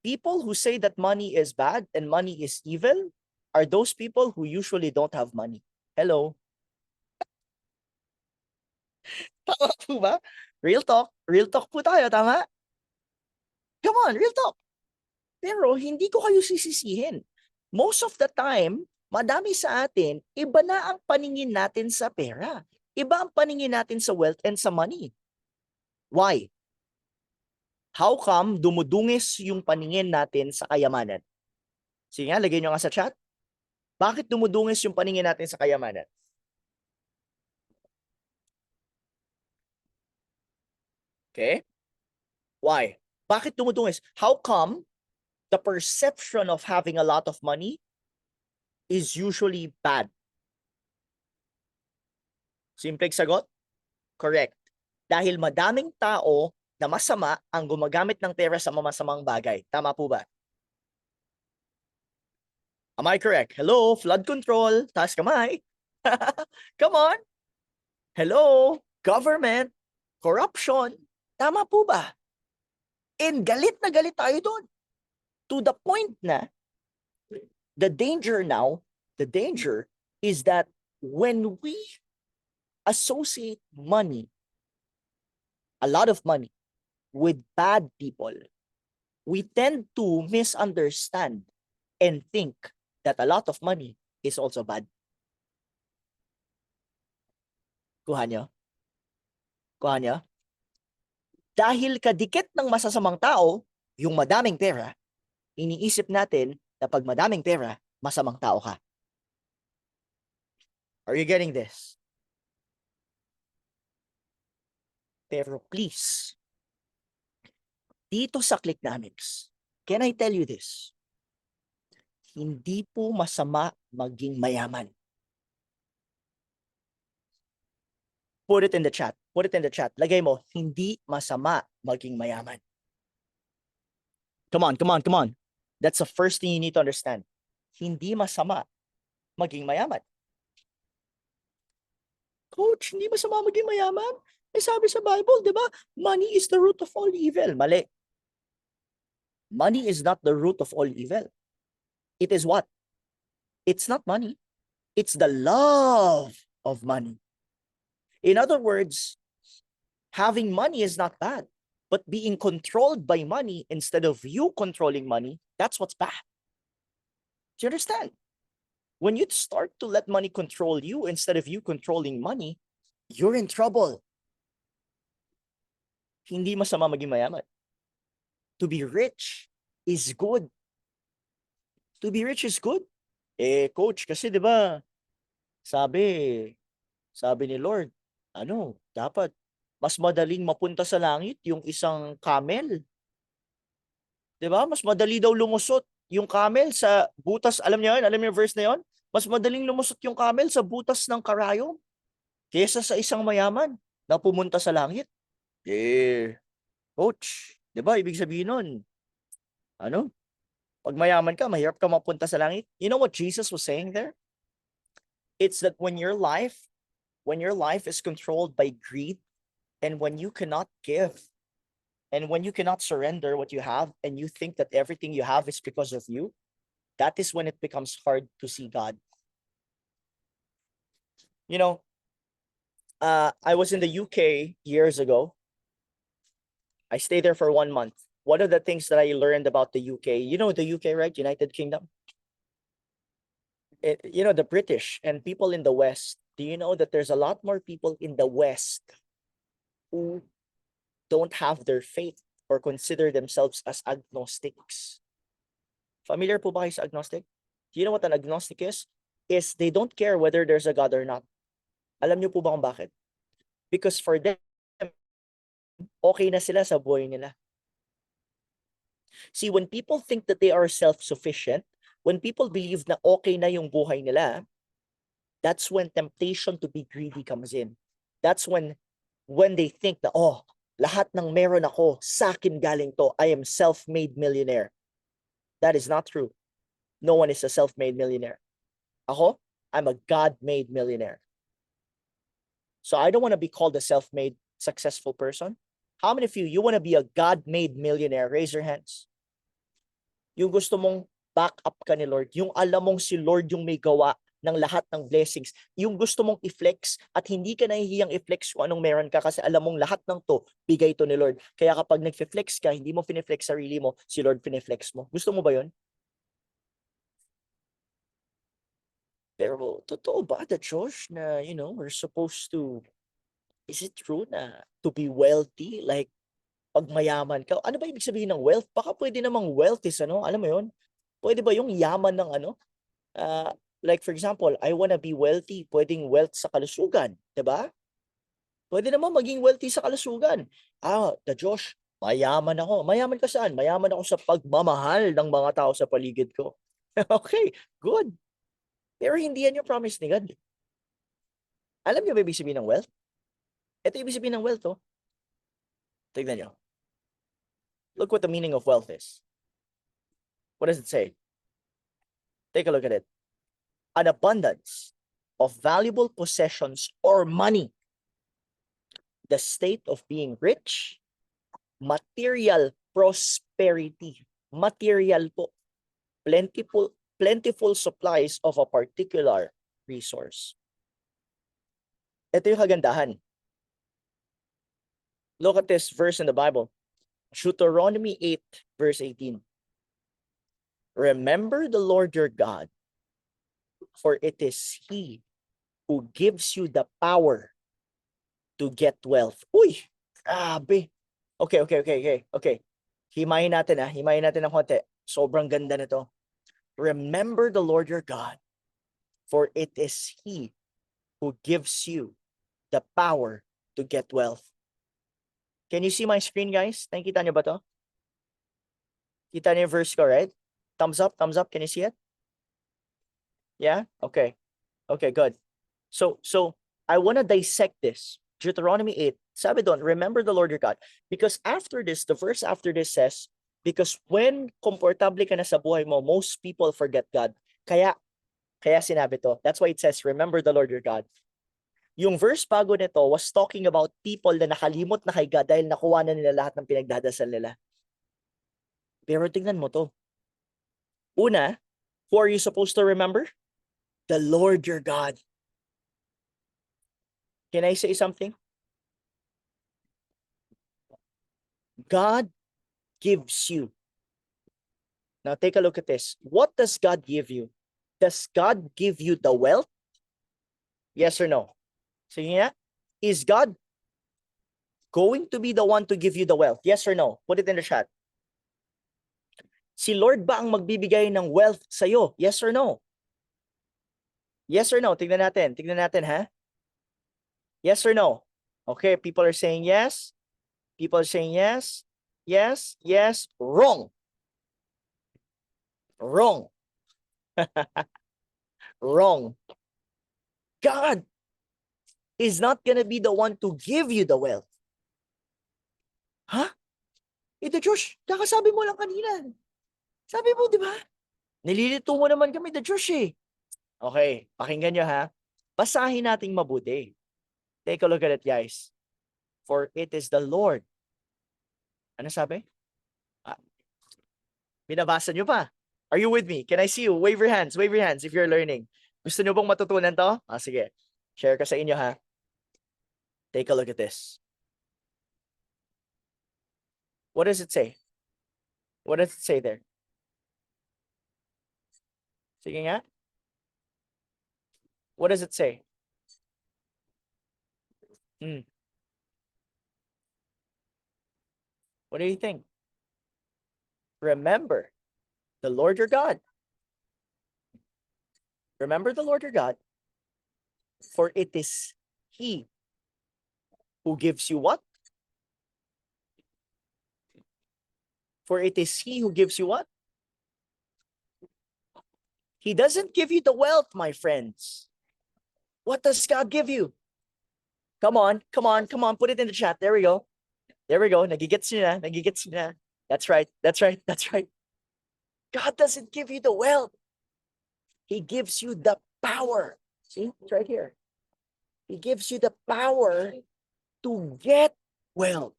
Speaker 1: People who say that money is bad and money is evil are those people who usually don't have money. Hello? Tama po ba? Real talk po tayo, tama? Come on, real talk. Pero hindi ko kayo sisisihin. Most of the time, madami sa atin, iba na ang paningin natin sa pera. Iba ang paningin natin sa wealth and sa money. Why? How come dumudungis yung paningin natin sa kayamanan? Sige nga, lagay nyo nga sa chat. Bakit dumudungis yung paningin natin sa kayamanan? Okay? Why? Bakit dumudungis? How come the perception of having a lot of money is usually bad? Simpleng sagot? Correct. Dahil madaming tao na masama ang gumagamit ng pera sa mamasamang bagay. Tama po ba? Am I correct? Hello, flood control, taas kamay. Come on. Hello, government, corruption. Tama po ba? And galit na galit tayo doon. To the point na, the danger is that when we associate money, a lot of money, with bad people, we tend to misunderstand and think that a lot of money is also bad. Kuha nyo? Dahil kadikit ng masasamang tao, yung madaming pera, iniisip natin na pag madaming pera, masamang tao ka. Are you getting this? Pero please, dito sa Clicknomics, can I tell you this? Hindi po masama maging mayaman. Put it in the chat. Put it in the chat. Lagay mo, hindi masama maging mayaman. Come on, come on, come on. That's the first thing you need to understand. Hindi masama maging mayaman. Coach, hindi masama maging mayaman? Eh sabi sa Bible, di ba? Money is the root of all evil. Mali. Money is not the root of all evil. It is what? It's not money. It's the love of money. In other words, having money is not bad, but being controlled by money instead of you controlling money, that's what's bad. Do you understand? When you start to let money control you instead of you controlling money, you're in trouble. Hindi masama maging mayaman. To be rich is good. To be rich is good. Eh, coach, kasi di ba, sabi ni Lord, dapat mas madaling mapunta sa langit yung isang camel. Di ba? Mas madali daw lumusot yung camel sa butas. Alam niyo yun? Alam niyo yung verse na yun? Mas madaling lumusot yung camel sa butas ng karayom kaysa sa isang mayaman na pumunta sa langit. Eh, coach, di ba? Ibig sabihin nun, pag mayaman ka, mahirap ka mapunta sa langit. You know what Jesus was saying there? It's that when your life is controlled by greed, and when you cannot give, and when you cannot surrender what you have, and you think that everything you have is because of you, that is when it becomes hard to see God. You know, I was in the UK years ago. I stayed there for 1 month. One of the things that I learned about the UK, you know the UK, right? United Kingdom. The British and people in the West, do you know that there's a lot more people in the West who don't have their faith or consider themselves as agnostics? Familiar po ba kayo sa agnostic? Do you know what an agnostic is? Is they don't care whether there's a God or not. Alam niyo po ba kung bakit? Because for them, okay na sila sa buhay nila. See, when people think that they are self-sufficient, when people believe na okay na yung buhay nila, that's when temptation to be greedy comes in. That's when they think na, lahat ng meron ako, sa akin galing to. I am self-made millionaire. That is not true. No one is a self-made millionaire. Ako, I'm a God-made millionaire. So I don't want to be called a self-made successful person. How many of you want to be a God-made millionaire? Raise your hands. Yung gusto mong back up ka ni Lord. Yung alam mong si Lord yung may gawa ng lahat ng blessings. Yung gusto mong i-flex at hindi ka nahihiyang i-flex kung anong meron ka kasi alam mong lahat ng to, bigay to ni Lord. Kaya kapag nag-flex ka, hindi mo piniflex sarili mo, si Lord piniflex mo. Gusto mo ba yun? Pero totoo ba that Josh na, we're supposed to, is it true na to be wealthy, like pag mayaman ka, ano ba ibig sabihin ng wealth? Baka pwede namang wealth is alam mo yun? Pwede ba yung yaman ng like for example, I wanna be wealthy, pwedeng wealth sa kalusugan, diba? Pwede naman maging wealthy sa kalusugan. The Josh, mayaman ako. Mayaman ka saan? Mayaman ako sa pagmamahal ng mga tao sa paligid ko. Okay, good. Pero hindi yan yung promise ni God. Alam niyo ba ibig sabihin ng wealth? Ito ibig sabihin ng wealth, oh. Tignan niyo. Look what the meaning of wealth is. What does it say? Take a look at it. An abundance of valuable possessions or money. The state of being rich. Material prosperity. Material po. Plentiful supplies of a particular resource. Ito yung kagandahan. Look at this verse in the Bible. Deuteronomy 8, verse 18. Remember the Lord your God, for it is He who gives you the power to get wealth. Uy, grabe. Okay. Himayin natin ng konti. Sobrang ganda nito. Remember the Lord your God, for it is He who gives you the power to get wealth. Can you see my screen, guys? Nakikita niyo ba to? Kita niyo yung verse ko, right? Thumbs up. Can you see it? Yeah? Okay. Okay, good. So I want to dissect this. Deuteronomy 8, sabi doon, remember the Lord your God. Because after this, the verse after this says, because when komportable ka na sa buhay mo, most people forget God. Kaya sinabi to. That's why it says, remember the Lord your God. Yung verse bago nito was talking about people na nakalimot na kay God dahil nakuha na nila lahat ng pinagdadasal nila. Pero tingnan mo to. Una, who are you supposed to remember? The Lord your God. Can I say something? God gives you. Now take a look at this. What does God give you? Does God give you the wealth? Yes or no? So yeah, is God going to be the one to give you the wealth? Yes or no? Put it in the chat. Si Lord ba ang magbibigay ng wealth sa'yo? Yes or no? Yes or no? Tignan natin, ha? Yes or no? Okay, people are saying yes. People are saying yes. Yes, yes, wrong. Wrong. Wrong. God is not gonna be the one to give you the wealth. Huh? Ito, Josh, kakasabi mo lang kanina. Sabi mo, di ba? Nililito mo naman kami, the Josh eh. Okay, pakinggan nyo ha. Basahin nating mabuti. Take a look at it, guys. For it is the Lord. Ano sabi? Binabasa nyo pa. Are you with me? Can I see you? Wave your hands if you're learning. Gusto nyo bang matutunan to? Sige. Share ka sa inyo ha. Take a look at this. What does it say? What does it say there? Sige nga. What does it say? What do you think? Remember the Lord your God. Remember the Lord your God. For it is He who gives you what? For it is He who gives you what? He doesn't give you the wealth, my friends. What does God give you? Come on. Put it in the chat. There we go. Nagigets nyo na. That's right. God doesn't give you the wealth. He gives you the power. See, it's right here. He gives you the power to get wealth,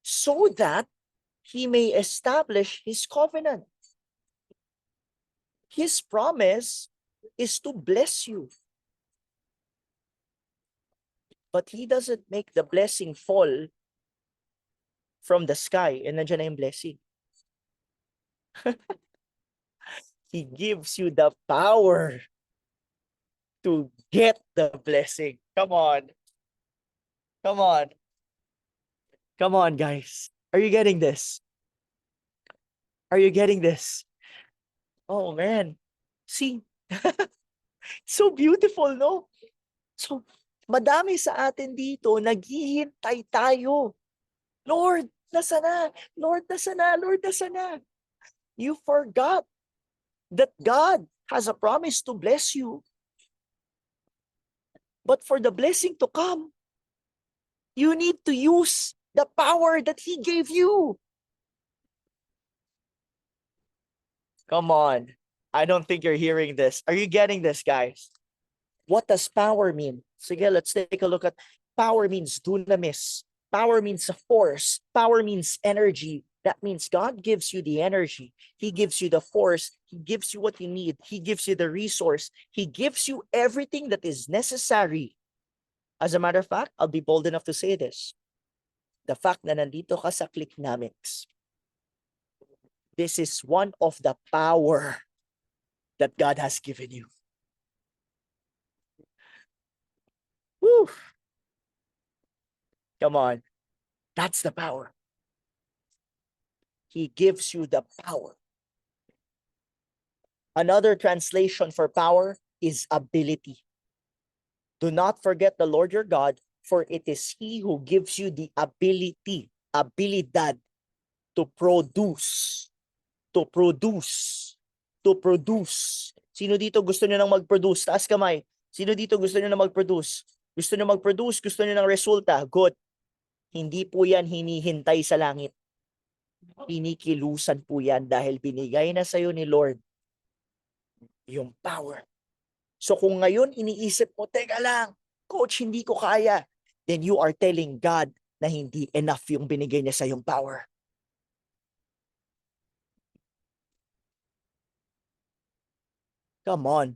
Speaker 1: so that He may establish His covenant. His promise is to bless you. But He doesn't make the blessing fall from the sky and nandiyan na yung blessing. He gives you the power to get the blessing. Come on, guys. Are you getting this? Oh man. See? So beautiful, no? So, madami sa atin dito, naghihintay tayo. Lord, nasa na? You forgot that God has a promise to bless you. But for the blessing to come, you need to use the power that He gave you. Come on. I don't think you're hearing this. Are you getting this, guys? What does power mean? Sige, let's take a look at power. Means dunamis. Power means a force. Power means energy. That means God gives you the energy. He gives you the force. He gives you what you need. He gives you the resource. He gives you everything that is necessary. As a matter of fact, I'll be bold enough to say this. The fact na nandito ka sa Clicknomics, this is one of the power that God has given you. Woo! Come on. That's the power. He gives you the power. Another translation for power is ability. Do not forget the Lord your God, for it is He who gives you the ability, abilidad, to produce. Sino dito gusto nyo nang mag-produce? Taas kamay. Sino dito gusto nyo nang mag-produce? Gusto nyo mag-produce, gusto nyo ng resulta, good. Hindi po yan hinihintay sa langit. Pinikilusan po yan dahil binigay na sa'yo ni Lord yung power. So kung ngayon iniisip mo, teka lang, coach, hindi ko kaya, then you are telling God na hindi enough yung binigay niya sa yung power. Come on.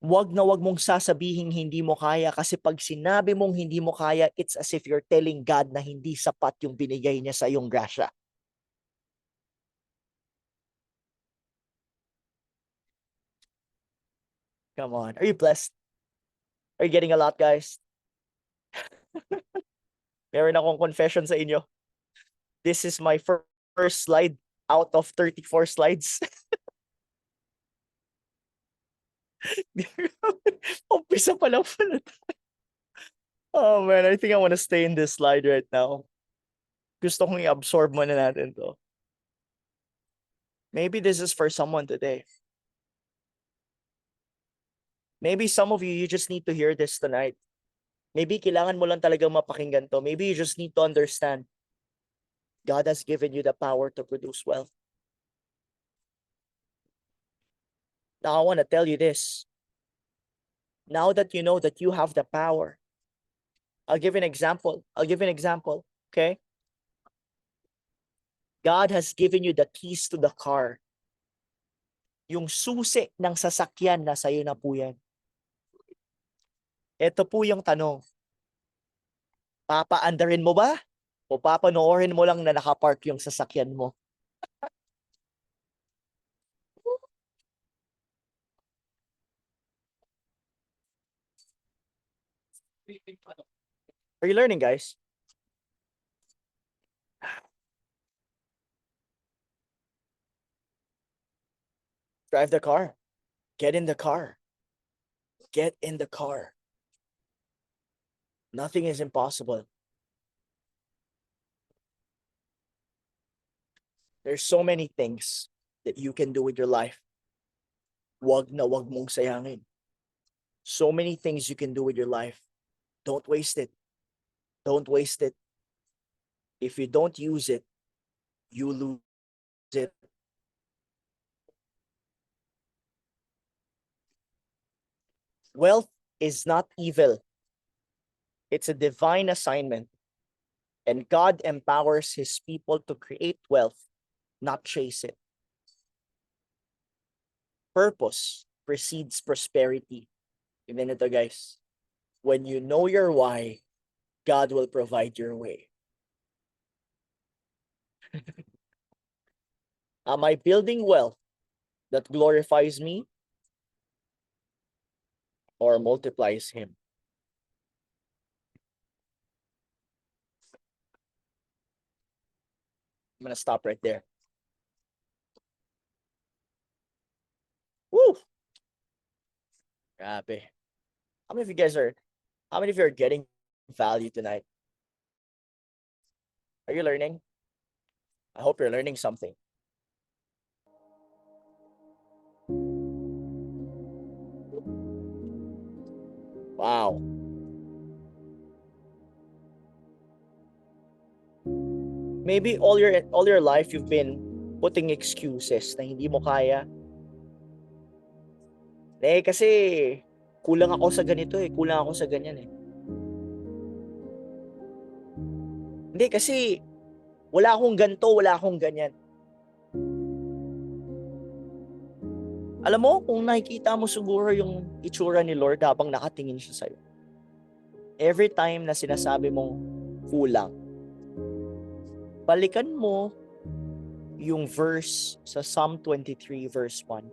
Speaker 1: Wag na wag mong sasabihin hindi mo kaya kasi pag sinabi mong hindi mo kaya, it's as if you're telling God na hindi sapat yung binigay niya sa iyong grasya. Come on. Are you blessed? Are you getting a lot, guys? Meron akong confession sa inyo. This is my first slide out of 34 slides. Umpisa pa lang pala. Oh man, I think I want to stay in this slide right now. Gusto kong i-absorb muna natin to. Maybe this is for someone today. Maybe some of you just need to hear this tonight. Maybe kailangan mo lang talagang mapakinggan to. Maybe you just need to understand God has given you the power to produce wealth. Now I want to tell you this. Now that you know that you have the power, I'll give you an example. Okay? God has given you the keys to the car. Yung susi ng sasakyan na sa'yo na po yan. Ito po yung tanong. Papaandarin mo ba? O papanoorin mo lang na nakapark yung sasakyan mo? Are you learning, guys? Drive the car. Get in the car. Get in the car. Nothing is impossible. There's so many things that you can do with your life. Wag na wag mong sayangin. So many things you can do with your life. Don't waste it. Don't waste it. If you don't use it, you lose it. Wealth is not evil. It's a divine assignment. And God empowers his people to create wealth, not chase it. Purpose precedes prosperity. Even ito, guys. When you know your why, God will provide your way. Am I building wealth that glorifies me or multiplies him? I'm gonna stop right there. Woo! Grabe. How many of you are getting value tonight? Are you learning? I hope you're learning something. Wow. Maybe all your life you've been putting excuses na hindi mo kaya. Kasi kulang ako sa ganito kulang ako sa ganyan Hindi kasi wala akong ganto, wala akong ganyan. Alam mo, kung nakikita mo siguro yung itsura ni Lord habang nakatingin siya sa'yo. Every time na sinasabi mong kulang, balikan mo yung verse sa Psalm 23 verse 1.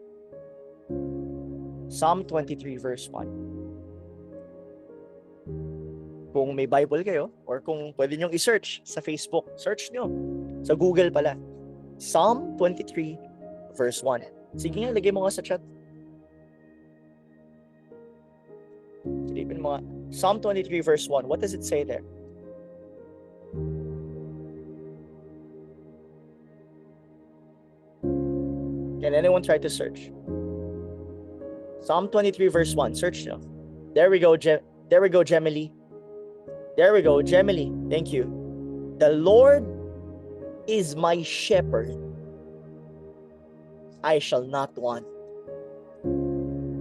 Speaker 1: Psalm 23 verse 1. Kung may Bible kayo, or kung pwede nyong i-search sa Facebook, search nyo. Sa Google pala. Psalm 23 verse 1. Sige nga, lagay mo nga sa chat. Silipin mo nga. Psalm 23 verse 1. What does it say there? Can anyone try to search? Psalm 23 verse 1. Search nyo. There we go, there we go, Gemily. There we go, Gemily. Thank you. The Lord is my shepherd. I shall not want.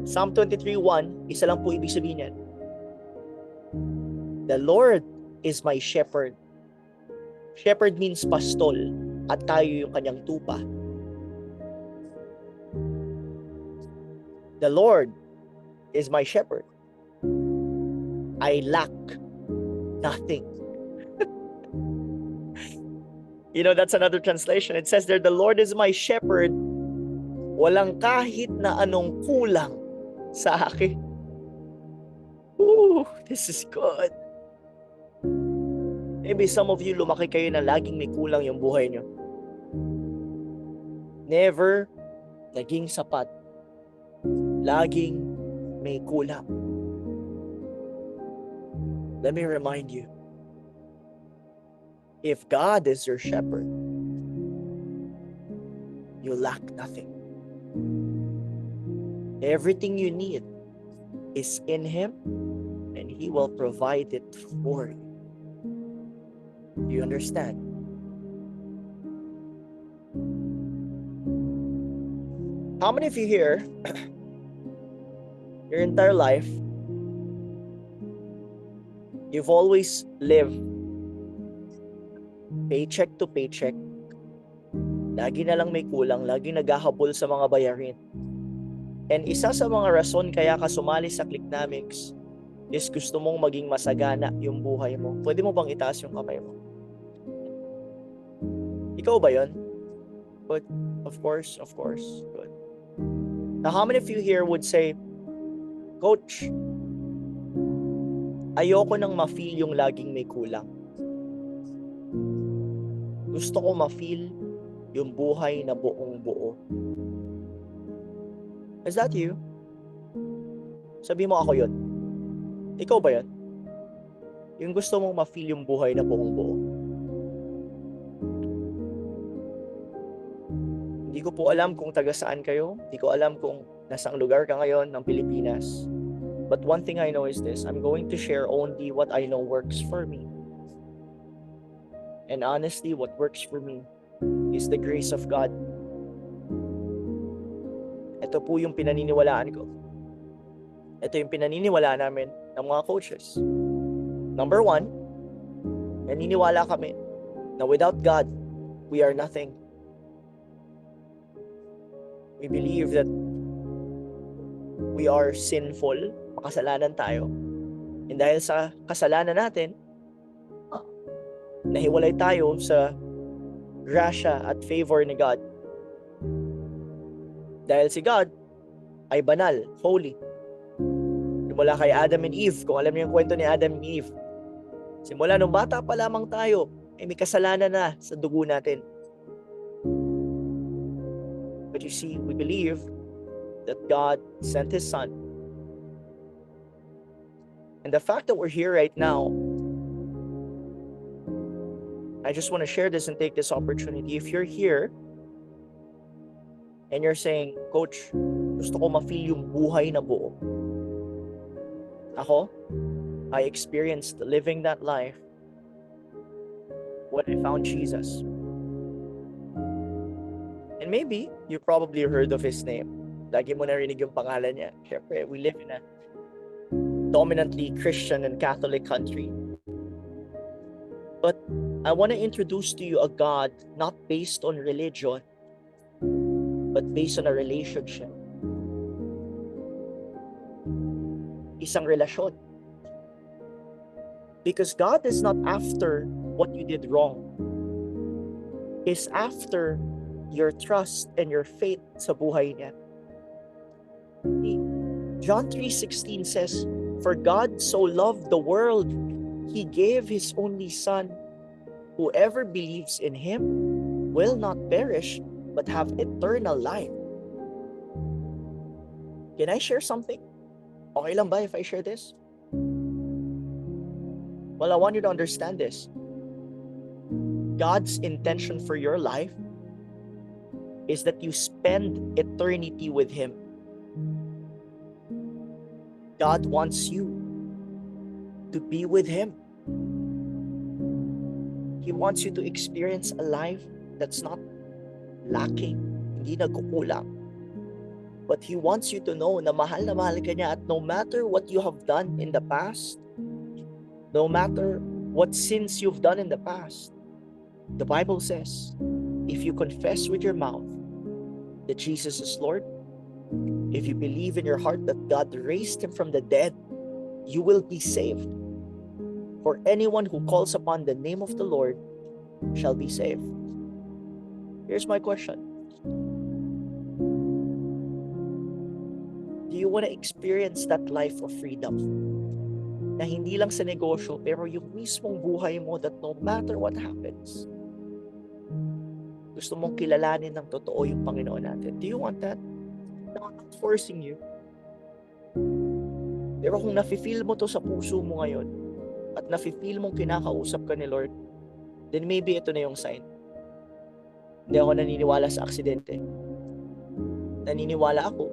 Speaker 1: Psalm 23:1, isa lang po ibig sabihin yan. The Lord is my shepherd. Shepherd means pastol, at tayo yung kanyang tupa. The Lord is my shepherd. I lack nothing. You know, that's another translation. It says there, the Lord is my shepherd. Walang kahit na anong kulang sa akin. Ooh, this is good. Maybe some of you, lumaki kayo na laging may kulang yung buhay nyo. Never naging sapat. Laging may kulang. Let me remind you, if God is your shepherd, you lack nothing. Everything you need is in Him, and He will provide it for you. Do you understand? How many of you here, your entire life, you've always lived paycheck to paycheck, lagi na lang may kulang, lagi naghahabol sa mga bayarin. And isa sa mga rason kaya ka sumali sa Clicknomics is gusto mong maging masagana yung buhay mo. Pwede mo bang itaas yung kamay mo? Ikaw ba yun? But of course. Good. Now, how many of you here would say, Coach, ayoko nang ma-feel yung laging may kulang. Gusto ko ma-feel yung buhay na buong buo. Is that you? Sabi mo, ako yun. Ikaw ba yun? Yung gusto mong ma-feel yung buhay na buong buo. Hindi ko po alam kung taga saan kayo. Hindi ko alam kung nasang lugar ka ngayon ng Pilipinas. But one thing I know is this. I'm going to share only what I know works for me. And honestly, what works for me is the grace of God. Ito po yung pinaniniwalaan ko. Ito yung pinaniniwalaan namin ng mga coaches. Number one, naniniwala kami na without God, we are nothing. We believe that we are sinful, makasalanan tayo. And dahil sa kasalanan natin, nahiwalay tayo sa grasya at favor ni God. Dahil si God ay banal, holy. Mula kay Adam and Eve, kung alam niyo yung kwento ni Adam and Eve, simula nung bata pa lamang tayo, ay may kasalanan na sa dugo natin. But you see, we believe that God sent His Son. And the fact that we're here right now, I just want to share this and take this opportunity. If you're here, and you're saying, Coach, gusto ko ma-feel yung buhay na buo. Ako, I experienced living that life when I found Jesus. And maybe you probably heard of His name. Lagi mo narinig yung pangalan niya. Siyempre, we live in a dominantly Christian and Catholic country. But I want to introduce to you a God not based on religion, but based on a relationship. Isang relasyon. Because God is not after what you did wrong. He's after your trust and your faith sa buhay niya. John 3:16 says, For God so loved the world, He gave His only Son. Whoever believes in Him will not perish, but have eternal life. Can I share something? Okay lang ba if I share this? Well, I want you to understand this. God's intention for your life is that you spend eternity with Him. God wants you to be with Him. He wants you to experience a life that's not lacking, hindi nagkukulang. But He wants you to know na mahal ka niya, at no matter what you have done in the past, no matter what sins you've done in the past, the Bible says, if you confess with your mouth that Jesus is Lord, if you believe in your heart that God raised Him from the dead, you will be saved. For anyone who calls upon the name of the Lord shall be saved. Here's my question. Do you want to experience that life of freedom? Na hindi lang sa negosyo, pero yung mismong buhay mo, that no matter what happens, gusto mong kilalanin ng totoo yung Panginoon natin. Do you want that? No, I'm not forcing you. Pero kung nafe-feel mo to sa puso mo ngayon, at nafe-feel mong kinakausap ka ni Lord, then maybe ito na yung sign. Hindi ako naniniwala sa aksidente. Naniniwala ako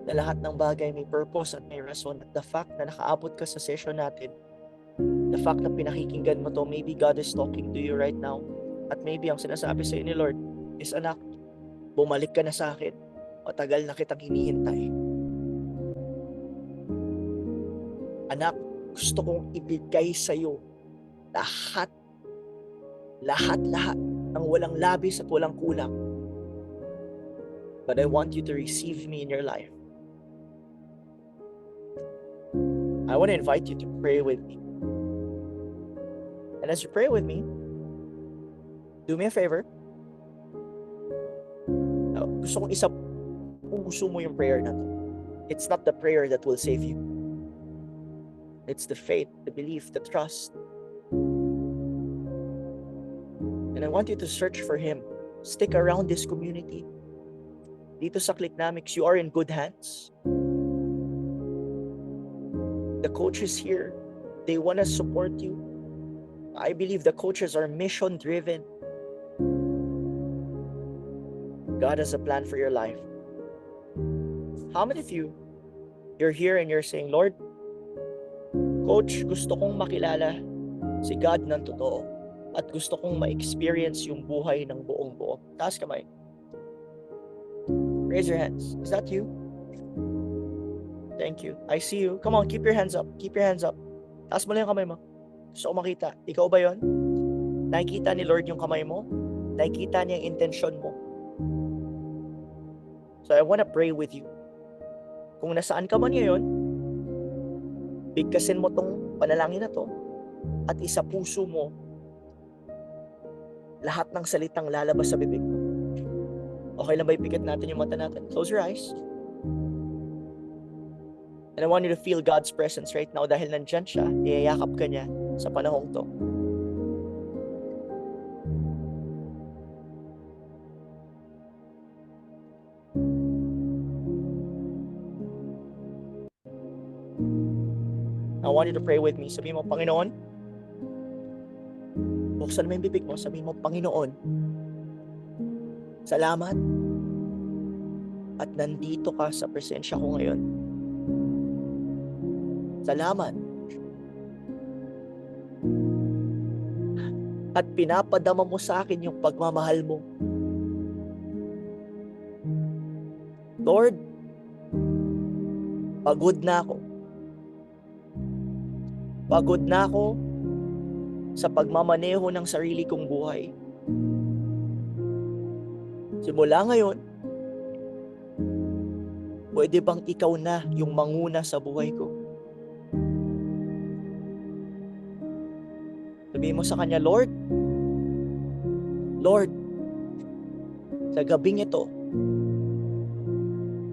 Speaker 1: na lahat ng bagay may purpose at may rason. At the fact na nakaabot ka sa session natin, the fact na pinakikinggan mo to, maybe God is talking to you right now. At maybe ang sinasabi sa ni Lord is, anak, bumalik ka na sa akin. Matagal na kitang hinihintay. Anak, gusto kong ibigay sa iyo lahat ng walang labis at walang kulang. But I want you to receive me in your life. I want to invite you to pray with me. And as you pray with me, do me a favor. Gusto kong isa puso mo yung prayer na to. It's not the prayer that will save you. It's the faith, the belief, the trust. And I want you to search for Him. Stick around this community. Dito sa Clicknomics, you are in good hands. The coaches here, they want to support you. I believe the coaches are mission-driven. God has a plan for your life. How many of you, you're here and you're saying, Lord, Coach, gusto kong makilala si God ng totoo at gusto kong ma-experience yung buhay ng buong buo. Taas kamay. Raise your hands. Is that you? Thank you. I see you. Come on, keep your hands up. Keep your hands up. Taas mo lang yung kamay mo. Gusto ko makita. Ikaw ba yon? Nakikita ni Lord yung kamay mo? Nakikita niya yung intention mo? So I want to pray with you. Kung nasaan ka man ngayon, bigkasin mo tong panalangin na to at isa puso mo lahat ng salitang lalabas sa bibig mo. Okay lang ba ipikit natin yung mata natin? Close your eyes. And I want you to feel God's presence right now dahil nandyan siya, iyayakap ka niya sa panahong to. I want you to pray with me. Sabihin mo, Panginoon, buksan mo yung bibig mo. Sabihin mo, Panginoon, salamat at nandito ka sa presensya ko ngayon. Salamat at pinapadama mo sa akin yung pagmamahal mo. Lord, pagod na ako. Pagod na ako sa pagmamaneho ng sarili kong buhay. Simula ngayon, pwede bang ikaw na yung manguna sa buhay ko? Sabihin mo sa Kanya, Lord, sa gabing ito,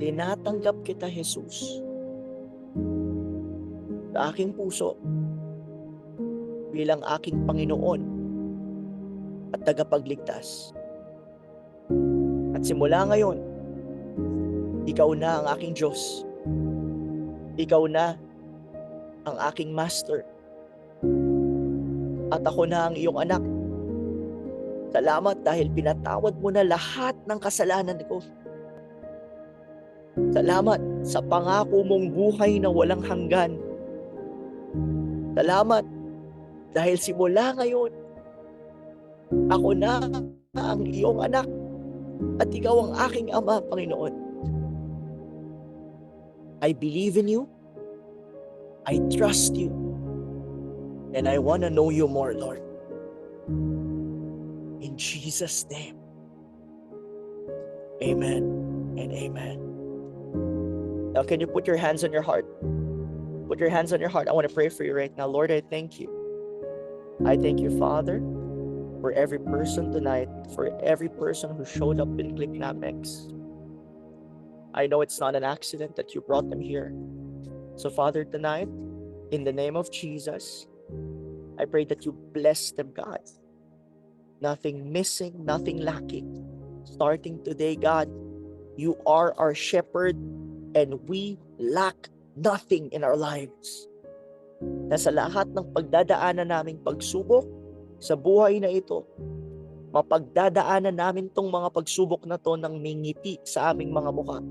Speaker 1: tinatanggap kita, Jesus, sa aking puso, bilang aking Panginoon at tagapagligtas. At simula ngayon, ikaw na ang aking Diyos. Ikaw na ang aking Master. At ako na ang iyong anak. Salamat dahil pinatawad mo na lahat ng kasalanan ko. Salamat sa pangako mong buhay na walang hanggan. Salamat dahil simula ngayon, ako na ang iyong anak at ikaw ang aking ama, Panginoon. I believe in you. I trust you. And I want to know you more, Lord. In Jesus' name. Amen and amen. Now, can you put your hands on your heart? Put your hands on your heart. I want to pray for you right now. Lord, I thank you. I thank you, Father, for every person tonight, for every person who showed up in Clicknamex. I know it's not an accident that you brought them here. So, Father, tonight, in the name of Jesus, I pray that you bless them, God. Nothing missing, nothing lacking. Starting today, God, you are our shepherd and we lack nothing in our lives. Na sa lahat ng pagdadaanan naming pagsubok sa buhay na ito, mapagdadaanan namin tong mga pagsubok na to ng may ngiti sa aming mga mukha.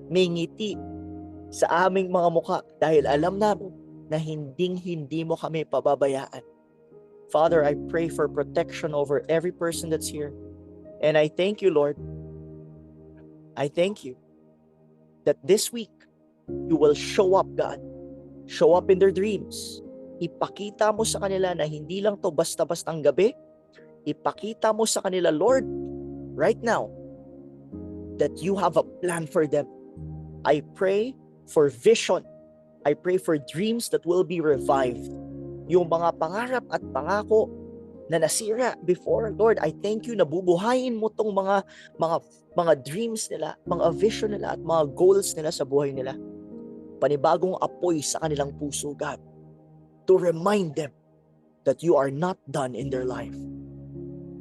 Speaker 1: May ngiti sa aming mga mukha dahil alam namin na hindi mo kami pababayaan. Father, I pray for protection over every person that's here. And I thank you, Lord. I thank you that this week, you will show up, God. Show up in their dreams. Ipakita mo sa kanila na hindi lang to basta-bastang gabi. Ipakita mo sa kanila, Lord, right now, that you have a plan for them. I pray for vision. I pray for dreams that will be revived. Yung mga pangarap at pangako na nasira before, Lord, I thank you na bubuhayin mo tong mga dreams nila, mga vision nila at mga goals nila sa buhay nila. Panibagong apoy sa kanilang puso, God, to remind them that you are not done in their life.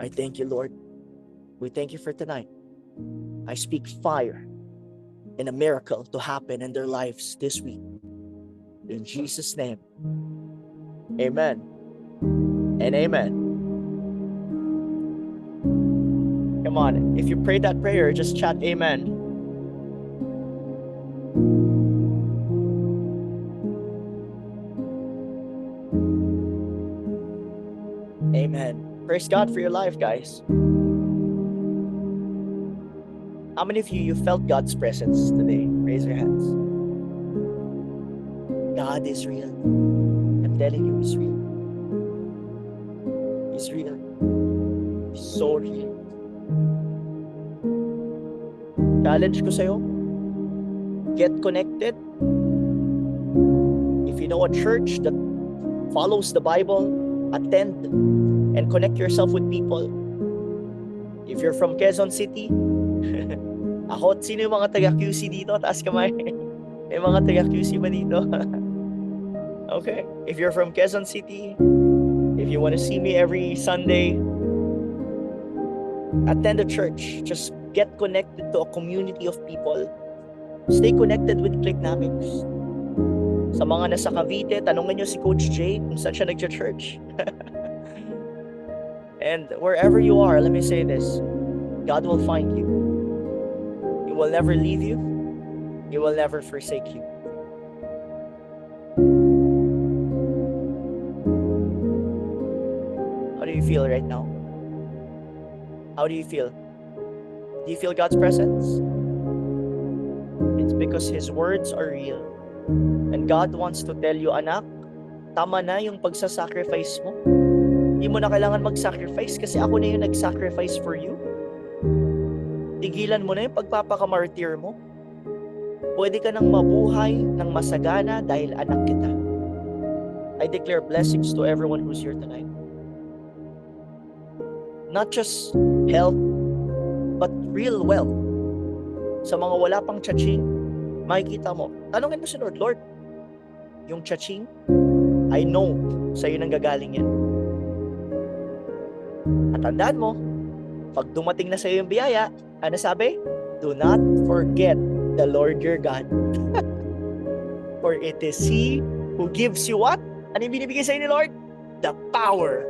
Speaker 1: I thank you, Lord. We thank you for tonight. I speak fire and a miracle to happen in their lives this week. In Jesus' name, amen and amen. Come on, if you prayed that prayer, just chat amen. Amen. Praise God for your life, guys. How many of you felt God's presence today? Raise your hands. God is real. I'm telling you, He's real. He's real. He's so real. Challenge ko sa'yo, get connected. If you know a church that follows the Bible, attend and connect yourself with people. If you're from Quezon City, ako, sino yung mga taga-QC dito? Taas kamay. May mga taga-QC ba dito? Okay. If you're from Quezon City, if you want to see me every Sunday, attend a church. Just get connected to a community of people. Stay connected with Clicknamex. Sa mga nasa Cavite, tanungin nyo si Coach Jay kung saan siya nagcha-church. And wherever you are, let me say this, God will find you. He will never leave you. He will never forsake you. How do you feel right now? How do you feel? Do you feel God's presence? It's because His words are real. And God wants to tell you, anak, tama na yung pagsasacrifice mo. Hindi mo na kailangan mag-sacrifice kasi ako na yung nag-sacrifice for you. Tigilan mo na yung pagpapakamartir mo. Pwede ka nang mabuhay ng masagana dahil anak kita. I declare blessings to everyone who's here tonight. Not just health, but real wealth. Sa mga wala pang tsa-ching, makikita mo. Tanungin mo si Lord, Lord, yung tsa-ching, I know sa'yo nang gagaling yan. At tandaan mo, pag dumating na sa'yo yung biyaya, ano sabi? Do not forget the Lord your God. For it is He who gives you what? Ano yung binibigay sa'yo ni Lord? The power.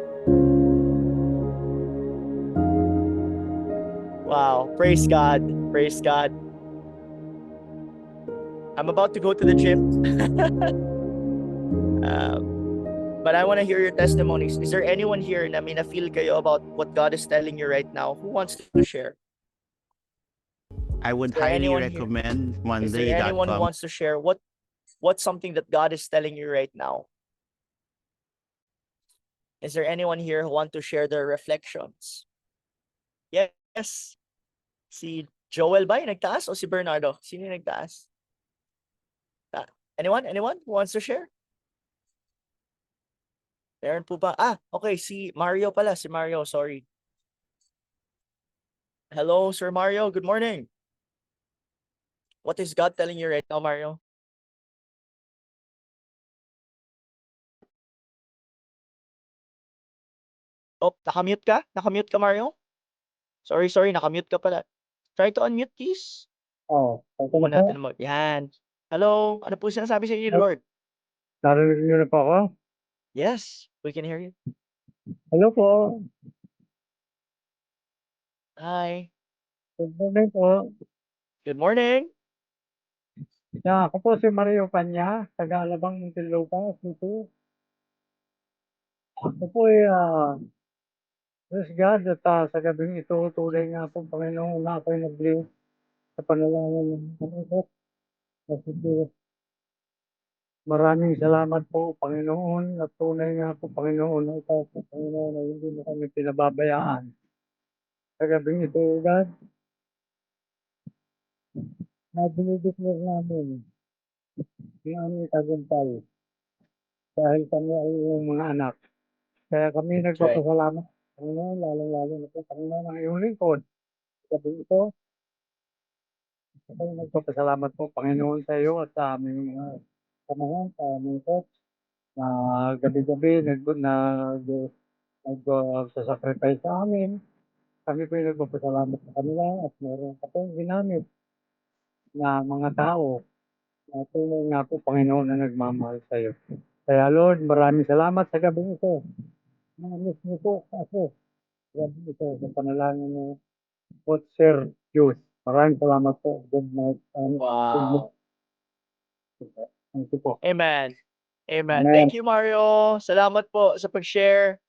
Speaker 1: Wow. Praise God. Praise God. I'm about to go to the gym. But I want to hear your testimonies. Is there anyone here na may na-feel kayo about what God is telling you right now? Who wants to share?
Speaker 5: I would
Speaker 1: Is there
Speaker 5: highly
Speaker 1: anyone here?
Speaker 5: recommend
Speaker 1: Is there anyone who
Speaker 5: oneday.com.
Speaker 1: wants to share what's something that God is telling you right now? Is there anyone here who want to share their reflections? Yes. Si Joel ba yung nagtaas o si Bernardo? Sino yung nagtaas? Anyone? Anyone who wants to share? Meron po ba? Okay. Si Mario pala. Si Mario, sorry. Hello, Sir Mario. Good morning. What is God telling you right now, Mario? Oh, nakamute ka? Nakamute ka, Mario? Sorry, nakamute ka pala. Try to unmute, please.
Speaker 6: Oh, okay
Speaker 1: Huwag
Speaker 6: na po.
Speaker 1: natin mo. Yan. Hello, ano po sinasabi sa inyo, Lord?
Speaker 6: Narinig niyo na po ako?
Speaker 1: Yes, we can hear you.
Speaker 6: Hello po.
Speaker 1: Hi.
Speaker 6: Good morning po.
Speaker 1: Good morning.
Speaker 6: Ako po si Mario Panya, taga-Alabang Muntinlupa, City. Ako po ay, praise God at sa gabing ito, tunay nga po, Panginoon, na ako'y nag-live sa panalangin ng Panginoon. Kasi po, maraming salamat po, Panginoon, at tunay nga po, Panginoon, na ikaw po, Panginoon, na hindi mo kami pinababayaan. Sa gabing ito, God, na dinideclare namin yung aming tagumpay dahil kami ay iyong mga anak. Kaya kami
Speaker 1: That's right.
Speaker 6: nagpapasalamat, Panginoon, lalong-lalo na po, Panginoon, ang iyong lingkod. Sabi ito, kami nagpapasalamat po, Panginoon, sa iyo at sa aming mga samahan, sa aming coach, na gabi-gabi nagsasacrifice sa amin. Kami po yung nagpapasalamat sa kanila at meron pa pong ginamit na mga tao na tunay nga po, Panginoon, na nagmamahal sa iyo. Kaya Lord, maraming salamat sa gabi ito. Namiss niyo po ako. Gabi ito sa panalangin ni Coach Sir Jules. Maraming salamat po. Good night.
Speaker 1: Wow.
Speaker 6: Thank you po.
Speaker 1: Amen. Amen.
Speaker 6: Amen.
Speaker 1: Thank you, Mario. Salamat po sa pag-share.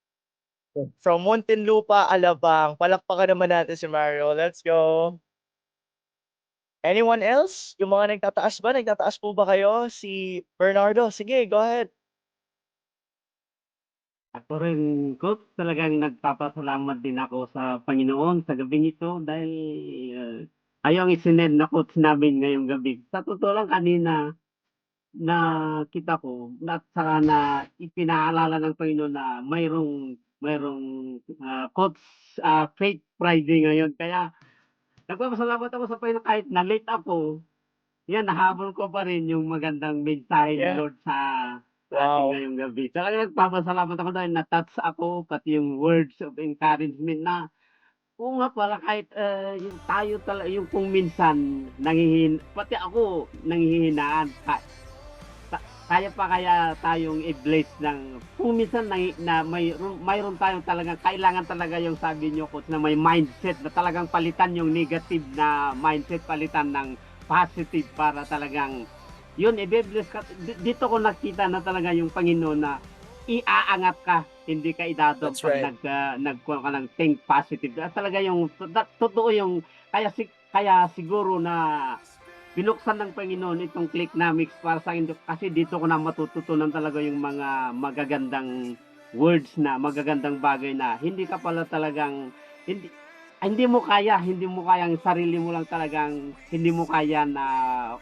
Speaker 1: From Muntinlupa, Alabang. Palakpakan naman natin si Mario. Let's go. Anyone else? Yung mga nagtataas ba? Nagtataas po ba kayo? Si Bernardo. Sige, go ahead.
Speaker 7: Ako rin, Coach, talagang nagpapasalamat din ako sa Panginoon sa gabing ito dahil ayong isinend na Coach namin ngayong gabi. Sa totoo lang kanina na kita ko at saka na ipinaalala ng Panginoon na mayroong Coach Faith Friday ngayon. Kaya nagpapasalamat ako sa Panginoon kahit na late ako. Yan, nahabol ko pa rin yung magandang mensahe ni
Speaker 1: Yeah.
Speaker 7: Lord sa
Speaker 1: Wow.
Speaker 7: ating ngayong gabi. Saka nagpapasalamat ako dahil na-touch ako, pati yung words of encouragement na oo nga pala kahit yung tayo talaga, yung kung minsan pati ako nanghihinaan. Kaya tayong i-bless ng kung minsan na mayroon tayong talagang kailangan talaga yung sabi nyo, Coach, na may mindset na talagang palitan yung negative na mindset, palitan ng positive para talagang yun, i-bless ka. Dito ko nakita na talaga yung Panginoon na iaangat ka, hindi ka idadog
Speaker 1: That's
Speaker 7: pag
Speaker 1: right.
Speaker 7: nagkuha ka ng think positive. Talaga yung totoo yung kaya siguro na binuksan ng Panginoon itong Clicknomics para sa akin kasi dito ko na matututunan talaga yung mga magagandang words na magagandang bagay na hindi ka pala talagang hindi mo kayang sarili mo lang talagang hindi mo kaya na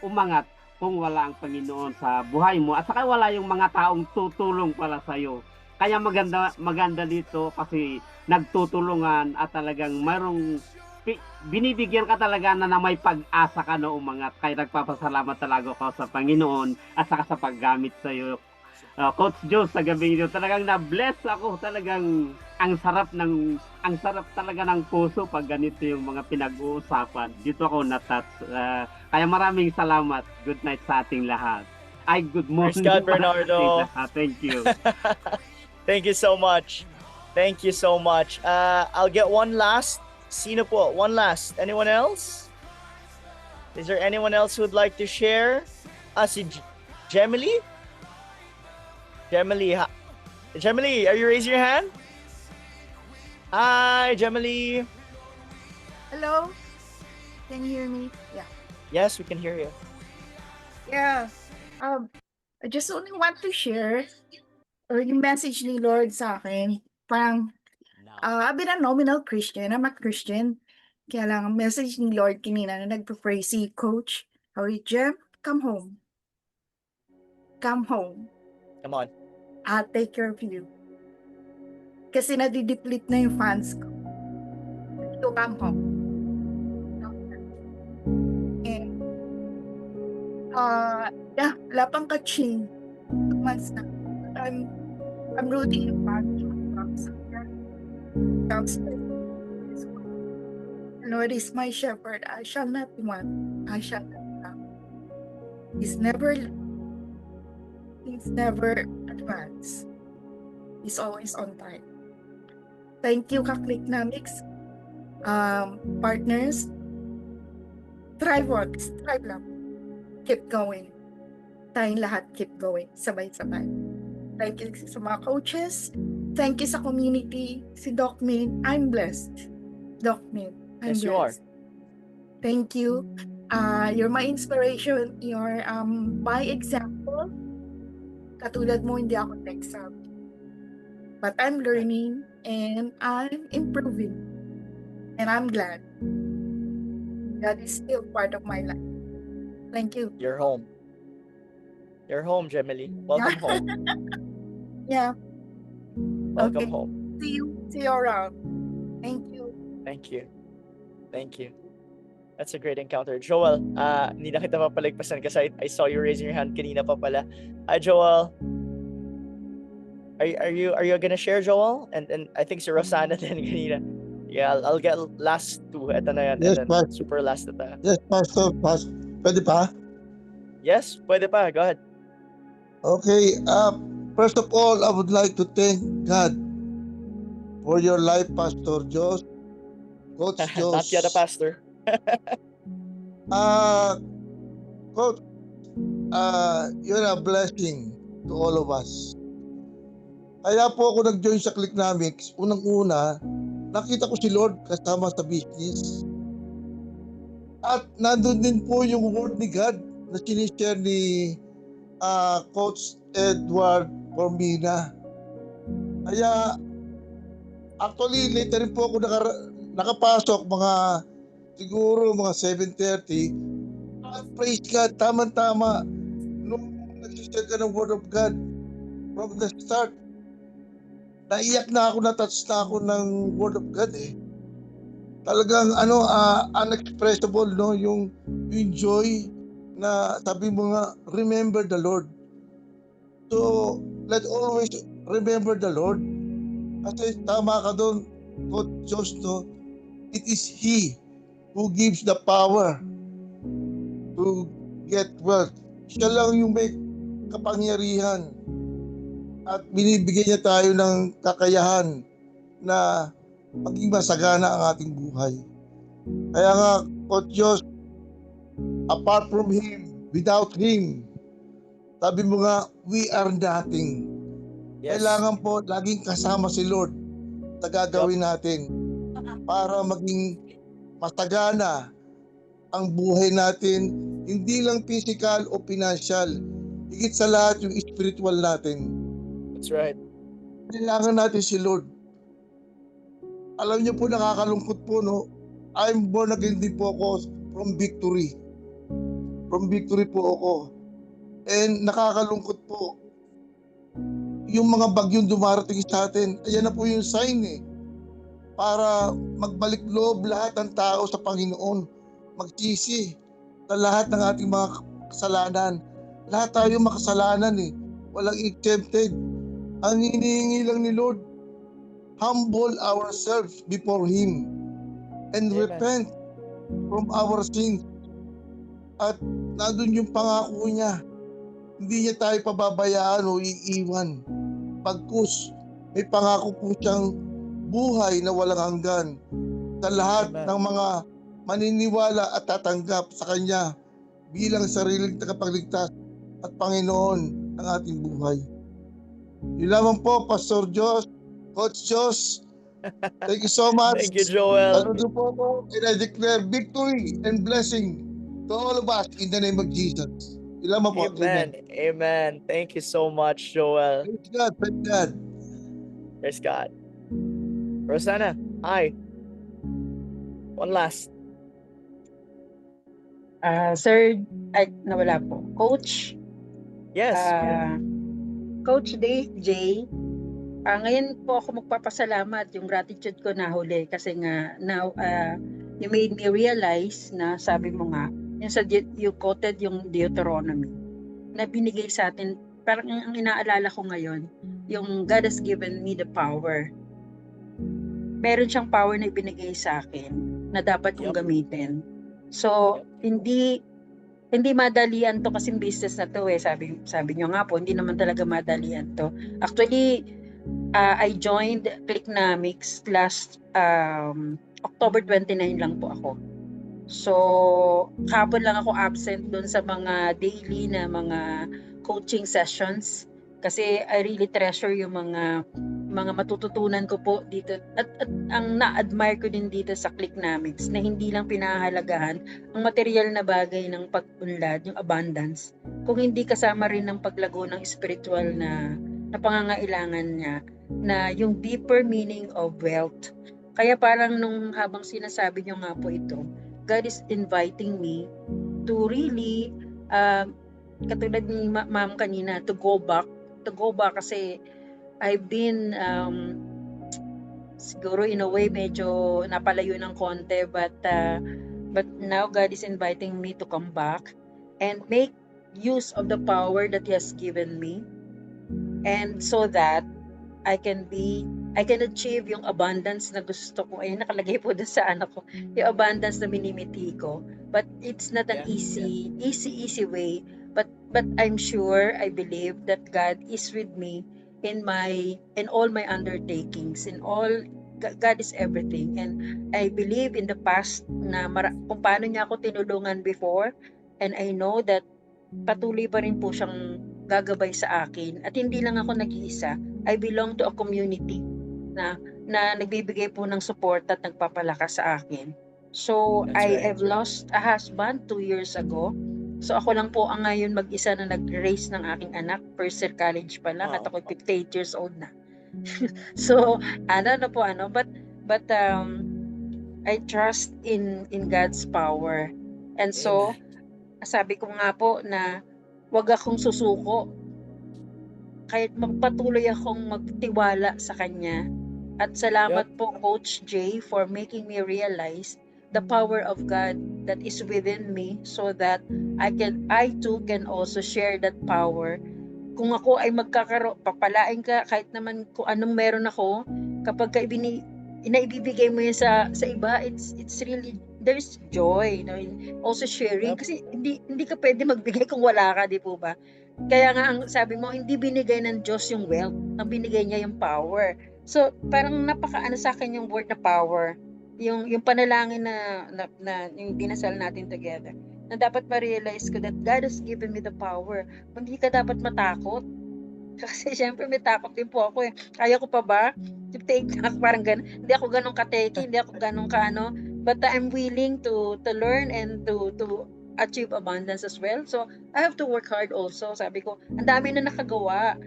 Speaker 7: umangat kung wala ang Panginoon sa buhay mo at saka wala yung mga taong tutulong pala sa iyo. Kaya maganda dito kasi nagtutulungan at talagang mayroong binibigyan ka talaga na may pag-asa ka na umangat. Kaya nagpapasalamat talaga ako sa Panginoon at saka sa paggamit sa iyo. Coach Joe, sa gabi nito talagang na-bless ako, talagang ang sarap talaga ng puso pag ganito yung mga pinag-uusapan. Dito ako na-touch. Kaya maraming salamat. Good night sa ating lahat. Good morning.
Speaker 1: Praise God, Bernardo.
Speaker 7: Thank you.
Speaker 1: Thank you so much. Thank you so much. I'll get one last. Sino po? One last. Anyone else? Is there anyone else who would like to share? Si Gemily? Gemily, Gemily, are you raising your hand? Hi, Gemily.
Speaker 8: Hello? Can you hear me? Yeah.
Speaker 1: Yes, we can hear you.
Speaker 8: Yeah. I just only want to share yung message ni Lord sa akin. Parang, I've been a nominal Christian. I'm a Christian. Kaya lang, ang message ni Lord kanina na nagpa-pray si Coach. Jem, come home. Come home.
Speaker 1: Come on.
Speaker 8: I'll take care of you. Kasi nadideplete na yung funds ko. So, come home. And, yeah, wala pang kaching. 2 months na. I'm rooting yung back. The Lord is my shepherd. I shall not want. I shall not lack. He's never advanced. He's always on time. Thank you, Kakliknamics. Partners. Thriveworks. Thrive lang. Keep going. Tayong lahat keep going. Sabay-sabay. Thank you sa mga coaches. Thank you sa community. Si Doc Min, I'm blessed. Doc Min, I'm
Speaker 1: Yes, you are.
Speaker 8: blessed. Thank you. You're my inspiration. You're my example. Katulad mo, hindi ako tech-savvy. But I'm learning and I'm improving. And I'm glad. God is still part of my life. Thank you.
Speaker 1: You're home. You're home, Gemily. Welcome home.
Speaker 8: Yeah.
Speaker 1: Welcome
Speaker 8: Okay.
Speaker 1: home.
Speaker 8: See you around. Thank you.
Speaker 1: Thank you. Thank you. That's a great encounter. Joel, hindi na kita papalagpasan kasi I saw you raising your hand kanina pa pala. Hi, Joel. Are you gonna share, Joel? And I think si Rosana din kanina. Yeah, I'll get last two. Ito na yan.
Speaker 9: Yes,
Speaker 1: and then
Speaker 9: Pastor.
Speaker 1: super last na tayo.
Speaker 9: Yes, Pastor. Pwede pa?
Speaker 1: Yes, pwede pa. Go ahead.
Speaker 9: Okay. First of all, I would like to thank God for your life, Pastor Jos. Coach Jos.
Speaker 1: Not yet a pastor.
Speaker 9: Coach, you're a blessing to all of us. Kaya po ako nag-join sa Clicknomics. Unang-una, nakita ko si Lord kasama sa business. At nandun din po yung word ni God na sinishare ni Coach Edward Formina. Kaya actually later rin po ako nakapasok siguro mga 7:30. At praise God, tama-tama nung nag-share ka ng word of God from the start. Naiyak na ako, na-touch na ako ng word of God eh. Talagang unexpressible, no, yung joy na sabi mo nga, remember the Lord. So let's always remember the Lord. Kasi tama ka doon, Coach Jos, no? It is He who gives the power to get wealth. Siya lang yung may kapangyarihan at binibigyan niya tayo ng kakayahan na maging masagana ang ating buhay. Kaya nga, Coach Jos, apart from Him, without Him, sabi mo nga, we are nothing.
Speaker 1: Yes.
Speaker 9: Kailangan po laging kasama si Lord sa gagawin natin para maging masagana ang buhay natin, hindi lang physical o financial, higit sa lahat yung spiritual natin.
Speaker 1: That's right.
Speaker 9: Kailangan natin si Lord. Alam niyo po, nakakalungkot po, no? I'm born again din po ako from victory. From victory po ako. And nakakalungkot po. Yung mga bagyong dumarating sa atin, ayan na po yung sign eh. Para magbalik loob lahat ng tao sa Panginoon. Magsisi sa lahat ng ating mga kasalanan. Lahat tayo makasalanan eh. Walang exempted. Ang hinihingi lang ni Lord, humble ourselves before Him and
Speaker 1: Amen.
Speaker 9: repent from our sins. At nandun yung pangako niya. Hindi niya tayo pababayaan o iiwan. Pagkus, may pangako po siyang buhay na walang hanggan sa lahat
Speaker 1: Amen.
Speaker 9: ng mga maniniwala at tatanggap sa Kanya bilang sariling tagapagligtas at Panginoon ng ating buhay. Yun lamang po, Pastor Josh, Coach Josh. Thank you so much.
Speaker 1: Thank you, Joel.
Speaker 9: Ano din po ako, and I declare victory and blessing to all of us in the name of Jesus. Yun lamang po.
Speaker 1: Amen. Amen. Thank you so much, Joel.
Speaker 9: Praise God. Praise God.
Speaker 1: Praise God. Rosanna, hi. One last.
Speaker 3: Sir, ay, nawala po. Coach,
Speaker 1: Yes.
Speaker 3: Coach J, ngayon po ako magpapasalamat. Yung gratitude ko nahuli kasi nga now you made me realize na sabi mo nga, yung you quoted yung Deuteronomy na binigay sa atin, parang ang inaalala ko ngayon, yung God has given me the power. Meron siyang power na ibinigay sa akin na dapat kong gamitin. So, hindi madalian to kasi business na to sabi niyo nga po, hindi naman talaga madalian to. Actually, I joined Clicknomics last October 29 lang po ako. So, kapon lang ako absent doon sa mga daily na mga coaching sessions kasi I really treasure yung mga matututunan ko po dito at ang na-admire ko din dito sa Clicknomics na hindi lang pinahahalagahan ang material na bagay ng pag-unlad, yung abundance, kung hindi kasama rin ng paglago ng spiritual na pangangailangan niya, na yung deeper meaning of wealth. Kaya parang nung habang sinasabi niyo nga po ito, God is inviting me to really katulad ni ma'am kanina, to go back kasi I've been siguro in a way medyo napalayo ng konti, but now God is inviting me to come back and make use of the power that He has given me, and so that I can achieve yung abundance na gusto ko. Ayun, nakalagay po doon sa anak ko, yung abundance na minimiti ko. But it's not an easy way. But I'm sure, I believe that God is with me in all my undertakings, God is everything. And I believe in the past na kung paano niya ako tinulungan before, and I know that patuloy pa rin po siyang gagabay sa akin. At hindi lang ako nag-iisa. I belong to a community na nagbibigay po ng support at nagpapalakas sa akin. So, I have lost a husband 2 years ago. So, ako lang po ang ngayon mag-isa na nag-raise ng aking anak. First year college pa lang at ako 58 years old na. So, but I trust in God's power. And so, sabi ko nga po na wag akong susuko. Kahit magpatuloy akong magtiwala sa Kanya. At salamat po, Coach J, for making me realize the power of God that is within me, so that I too can also share that power. Kung ako ay papalain ka kahit naman kung anong meron ako, kapag inaibibigay mo yun sa iba, it's really, there's joy, also sharing. Kasi hindi ka pwede magbigay kung wala ka, di po ba? Kaya nga ang sabi mo, hindi binigay ng Diyos yung wealth, ang binigay niya yung power. So, parang napakaano sa akin yung word na power, yung panalangin na yung dinasal natin together, na dapat ma-realize ko that God has given me the power. Hindi ka dapat matakot. Kasi syempre may takot din po ako eh. Kaya ko pa ba? Take na, parang ganun. Hindi ako ganun kateki, hindi ako ganun kaano. But I'm willing to learn and to achieve abundance as well. So, I have to work hard also. Sabi ko, ang dami na nakagawa.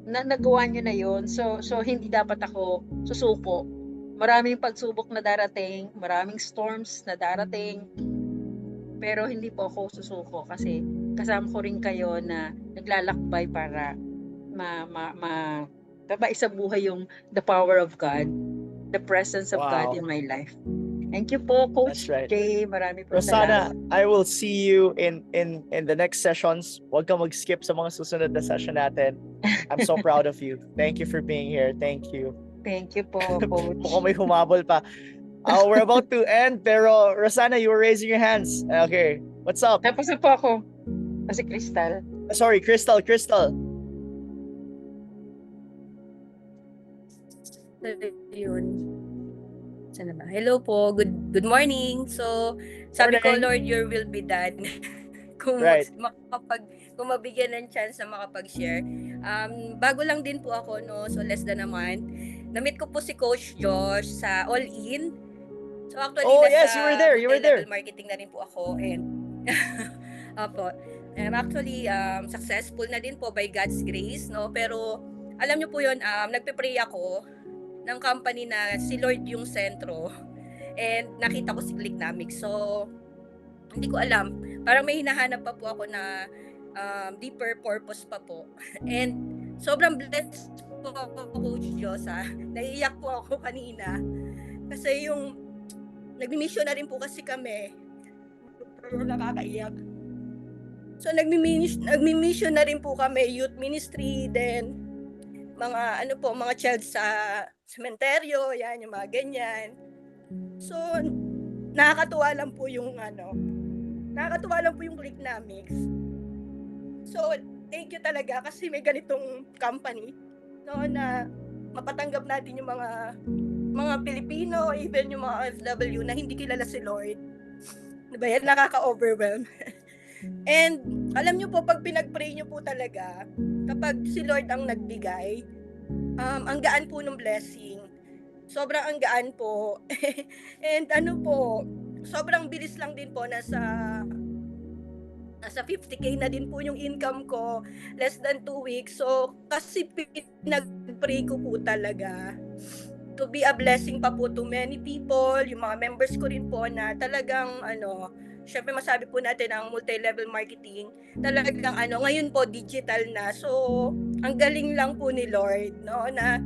Speaker 3: Nagawa nyo na yon. So hindi dapat ako susuko. Maraming pagsubok na darating, maraming storms na darating, pero hindi po ako susuko kasi kasama ko rin kayo na naglalakbay para isa buhay yung the power of God, the presence of God in my life. Thank you po, Coach Jay. Marami po
Speaker 1: Rosanna,
Speaker 3: salamat.
Speaker 1: I will see you in the next sessions. Huwag kang mag-skip sa mga susunod na session natin. I'm so proud of you. Thank you for being here. Thank you.
Speaker 3: Thank you po, Coach.
Speaker 1: Mukhang may humabol pa. We're about to end, pero Rosanna, you were raising your hands. Okay, what's up?
Speaker 3: Tapos na po ako. Kasi Crystal.
Speaker 1: Sorry, Crystal.
Speaker 10: Yun. Sana ba? Hello po. Good morning. So, sabi ko,
Speaker 1: Morning.
Speaker 10: Lord, your will be done. kung
Speaker 1: Right.
Speaker 10: kung mabigyan ng chance na makapag-share. Bago lang din po ako, no, so less than a month. Na-meet ko po si Coach Josh sa All In. So actually,
Speaker 1: Oh, yes, you were there. You were there.
Speaker 10: multi-level marketing na rin po ako. And Opo. Actually, successful na din po by God's grace, no? Pero alam niyo po 'yon, nagpe-pray ako ng company na si Lord yung sentro. And nakita ko si Clicknomics. So hindi ko alam. Parang may hinahanap pa po ako na deeper purpose pa po. And sobrang blessed po ako, Coach Josa. Naiiyak po ako kanina. Kasi yung nagmi-mission na rin po kasi kami. Pero nakakaiyak. So nagmi-mission na rin po kami, youth ministry, then mga mga child sa sementeryo, yan, yung mga ganyan. So nakakatuwa lang po yung Clicknomics. So thank you talaga kasi may ganitong company, no, na mapatanggap natin yung mga Pilipino, even yung mga OFW na hindi kilala si Lord. Diba yan, nakaka-overwhelm. And alam nyo po, pag pinag-pray nyo po talaga, kapag si Lord ang nagbigay, ang gaan po ng blessing. Sobrang ang gaan po. And sobrang bilis lang din po, nasa 50K na din po yung income ko, less than 2 weeks. So, kasi pinag-pray ko po talaga to be a blessing pa po to many people, yung mga members ko rin po na talagang syempre masabi po natin ang multi-level marketing, talagang ngayon po digital na. So, ang galing lang po ni Lord, no, na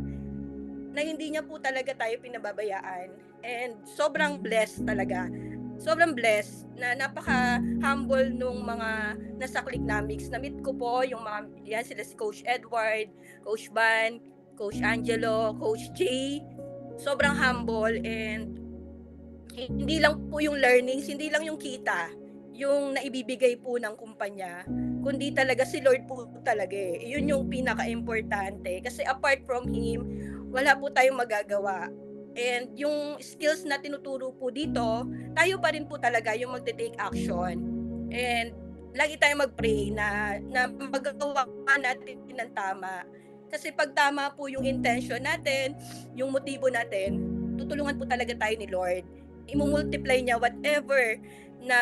Speaker 10: hindi niya po talaga tayo pinababayaan. And sobrang blessed talaga. Sobrang blessed na napaka-humble nung mga nasa Clicknomics. Na-meet ko po yung mga, yan sila si Coach Edward, Coach Van, Coach Angelo, Coach Jay. Sobrang humble and hindi lang po yung learnings, hindi lang yung kita, yung naibibigay po ng kumpanya, kundi talaga si Lord po talaga eh. Yun yung pinaka-importante. Kasi apart from Him, wala po tayong magagawa. And yung skills na tinuturo po dito, tayo pa rin po talaga yung magte-take action. And lagi tayong mag-pray na magagawa natin ng tama. Kasi pag tama po yung intention natin, yung motibo natin, tutulungan po talaga tayo ni Lord. I-multiply niya whatever na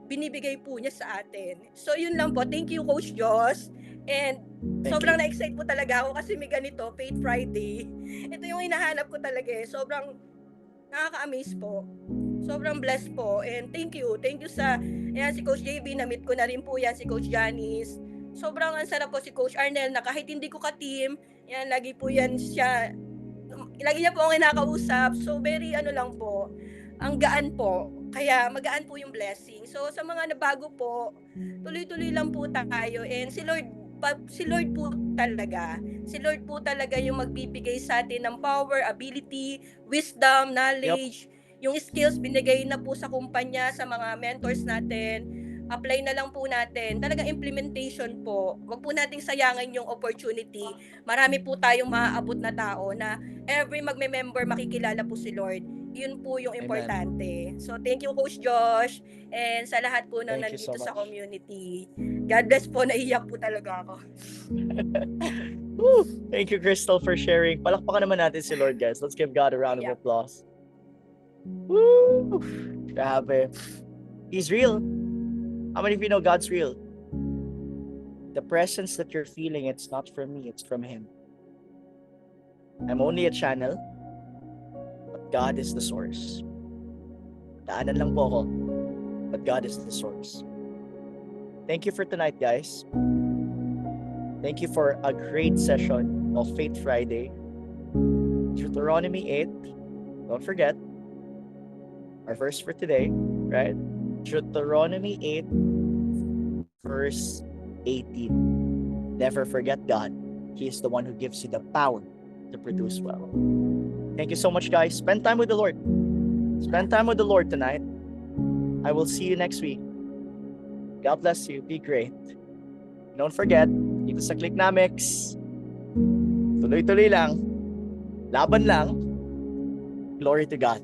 Speaker 10: binibigay po niya sa atin. So yun lang po. Thank you, Coach Joss. And sobrang na-excite po talaga ako kasi may ganito, Faith Friday. Ito yung hinahanap ko talaga eh. Sobrang nakaka-amaze po. Sobrang blessed po. And thank you. Thank you si Coach JB, na-meet ko na rin po yan, si Coach Janice. Sobrang ang sarap po si Coach Arnel na kahit hindi ko ka-team, yan, lagi po yan siya. Lagi niya po akong kinakausap. So very lang po. Ang gaan po. Kaya magaan po yung blessing. So sa mga nabago po, tuloy-tuloy lang po tayo. And si Lord po talaga. Si Lord po talaga yung magbibigay sa atin ng power, ability, wisdom, knowledge. Yung skills binigay na po sa kumpanya, sa mga mentors natin. Apply na lang po natin. Talagang implementation po. Huwag po nating sayangin yung opportunity. Marami po tayong maaabot na tao na every magme-member makikilala po si Lord. Yun po yung importante. So thank you, Coach Josh. And sa lahat po na nandito sa community. God bless po. Naiiyak po talaga ako.
Speaker 1: Thank you, Crystal, for sharing. Palakpakan naman natin si Lord, guys. Let's give God a round of applause. Woo! Grabe. He's real. How many of you know God's real? The presence that you're feeling, it's not from me, it's from Him. I'm only a channel, but God is the source. Daanan lang po ako, but God is the source. Thank you for tonight, guys. Thank you for a great session of Faith Friday. Deuteronomy 8, don't forget, our verse for today, right? Deuteronomy 8, verse 18. Never forget God. He is the one who gives you the power to produce well. Thank you so much, guys. Spend time with the Lord. Spend time with the Lord tonight. I will see you next week. God bless you. Be great. Don't forget, dito sa Clicknomics, tuloy-tuloy lang. Laban lang. Glory to God.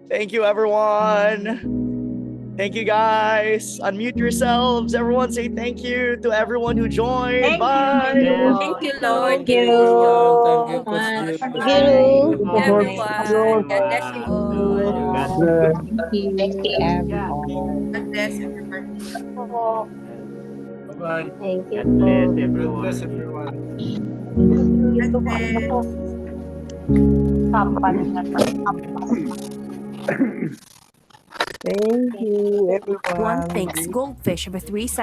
Speaker 1: Thank you, everyone. Thank you, guys. Unmute yourselves. Everyone say thank you to everyone who joined.
Speaker 3: Thank you.
Speaker 1: Bye.
Speaker 10: Thank you, Lord.
Speaker 11: Thank you. Thank you, Coach
Speaker 3: Bye.
Speaker 11: Jun.
Speaker 3: Bye.
Speaker 10: Everyone. God bless you all.
Speaker 7: God
Speaker 3: Thank you,
Speaker 7: everyone.
Speaker 8: God bless everybody.
Speaker 11: Bye-bye.
Speaker 7: God bless
Speaker 11: God
Speaker 7: everyone.
Speaker 11: bless everyone.
Speaker 8: God bless.
Speaker 3: Thank you,
Speaker 12: One
Speaker 3: everyone.
Speaker 12: thinks goldfish have a 3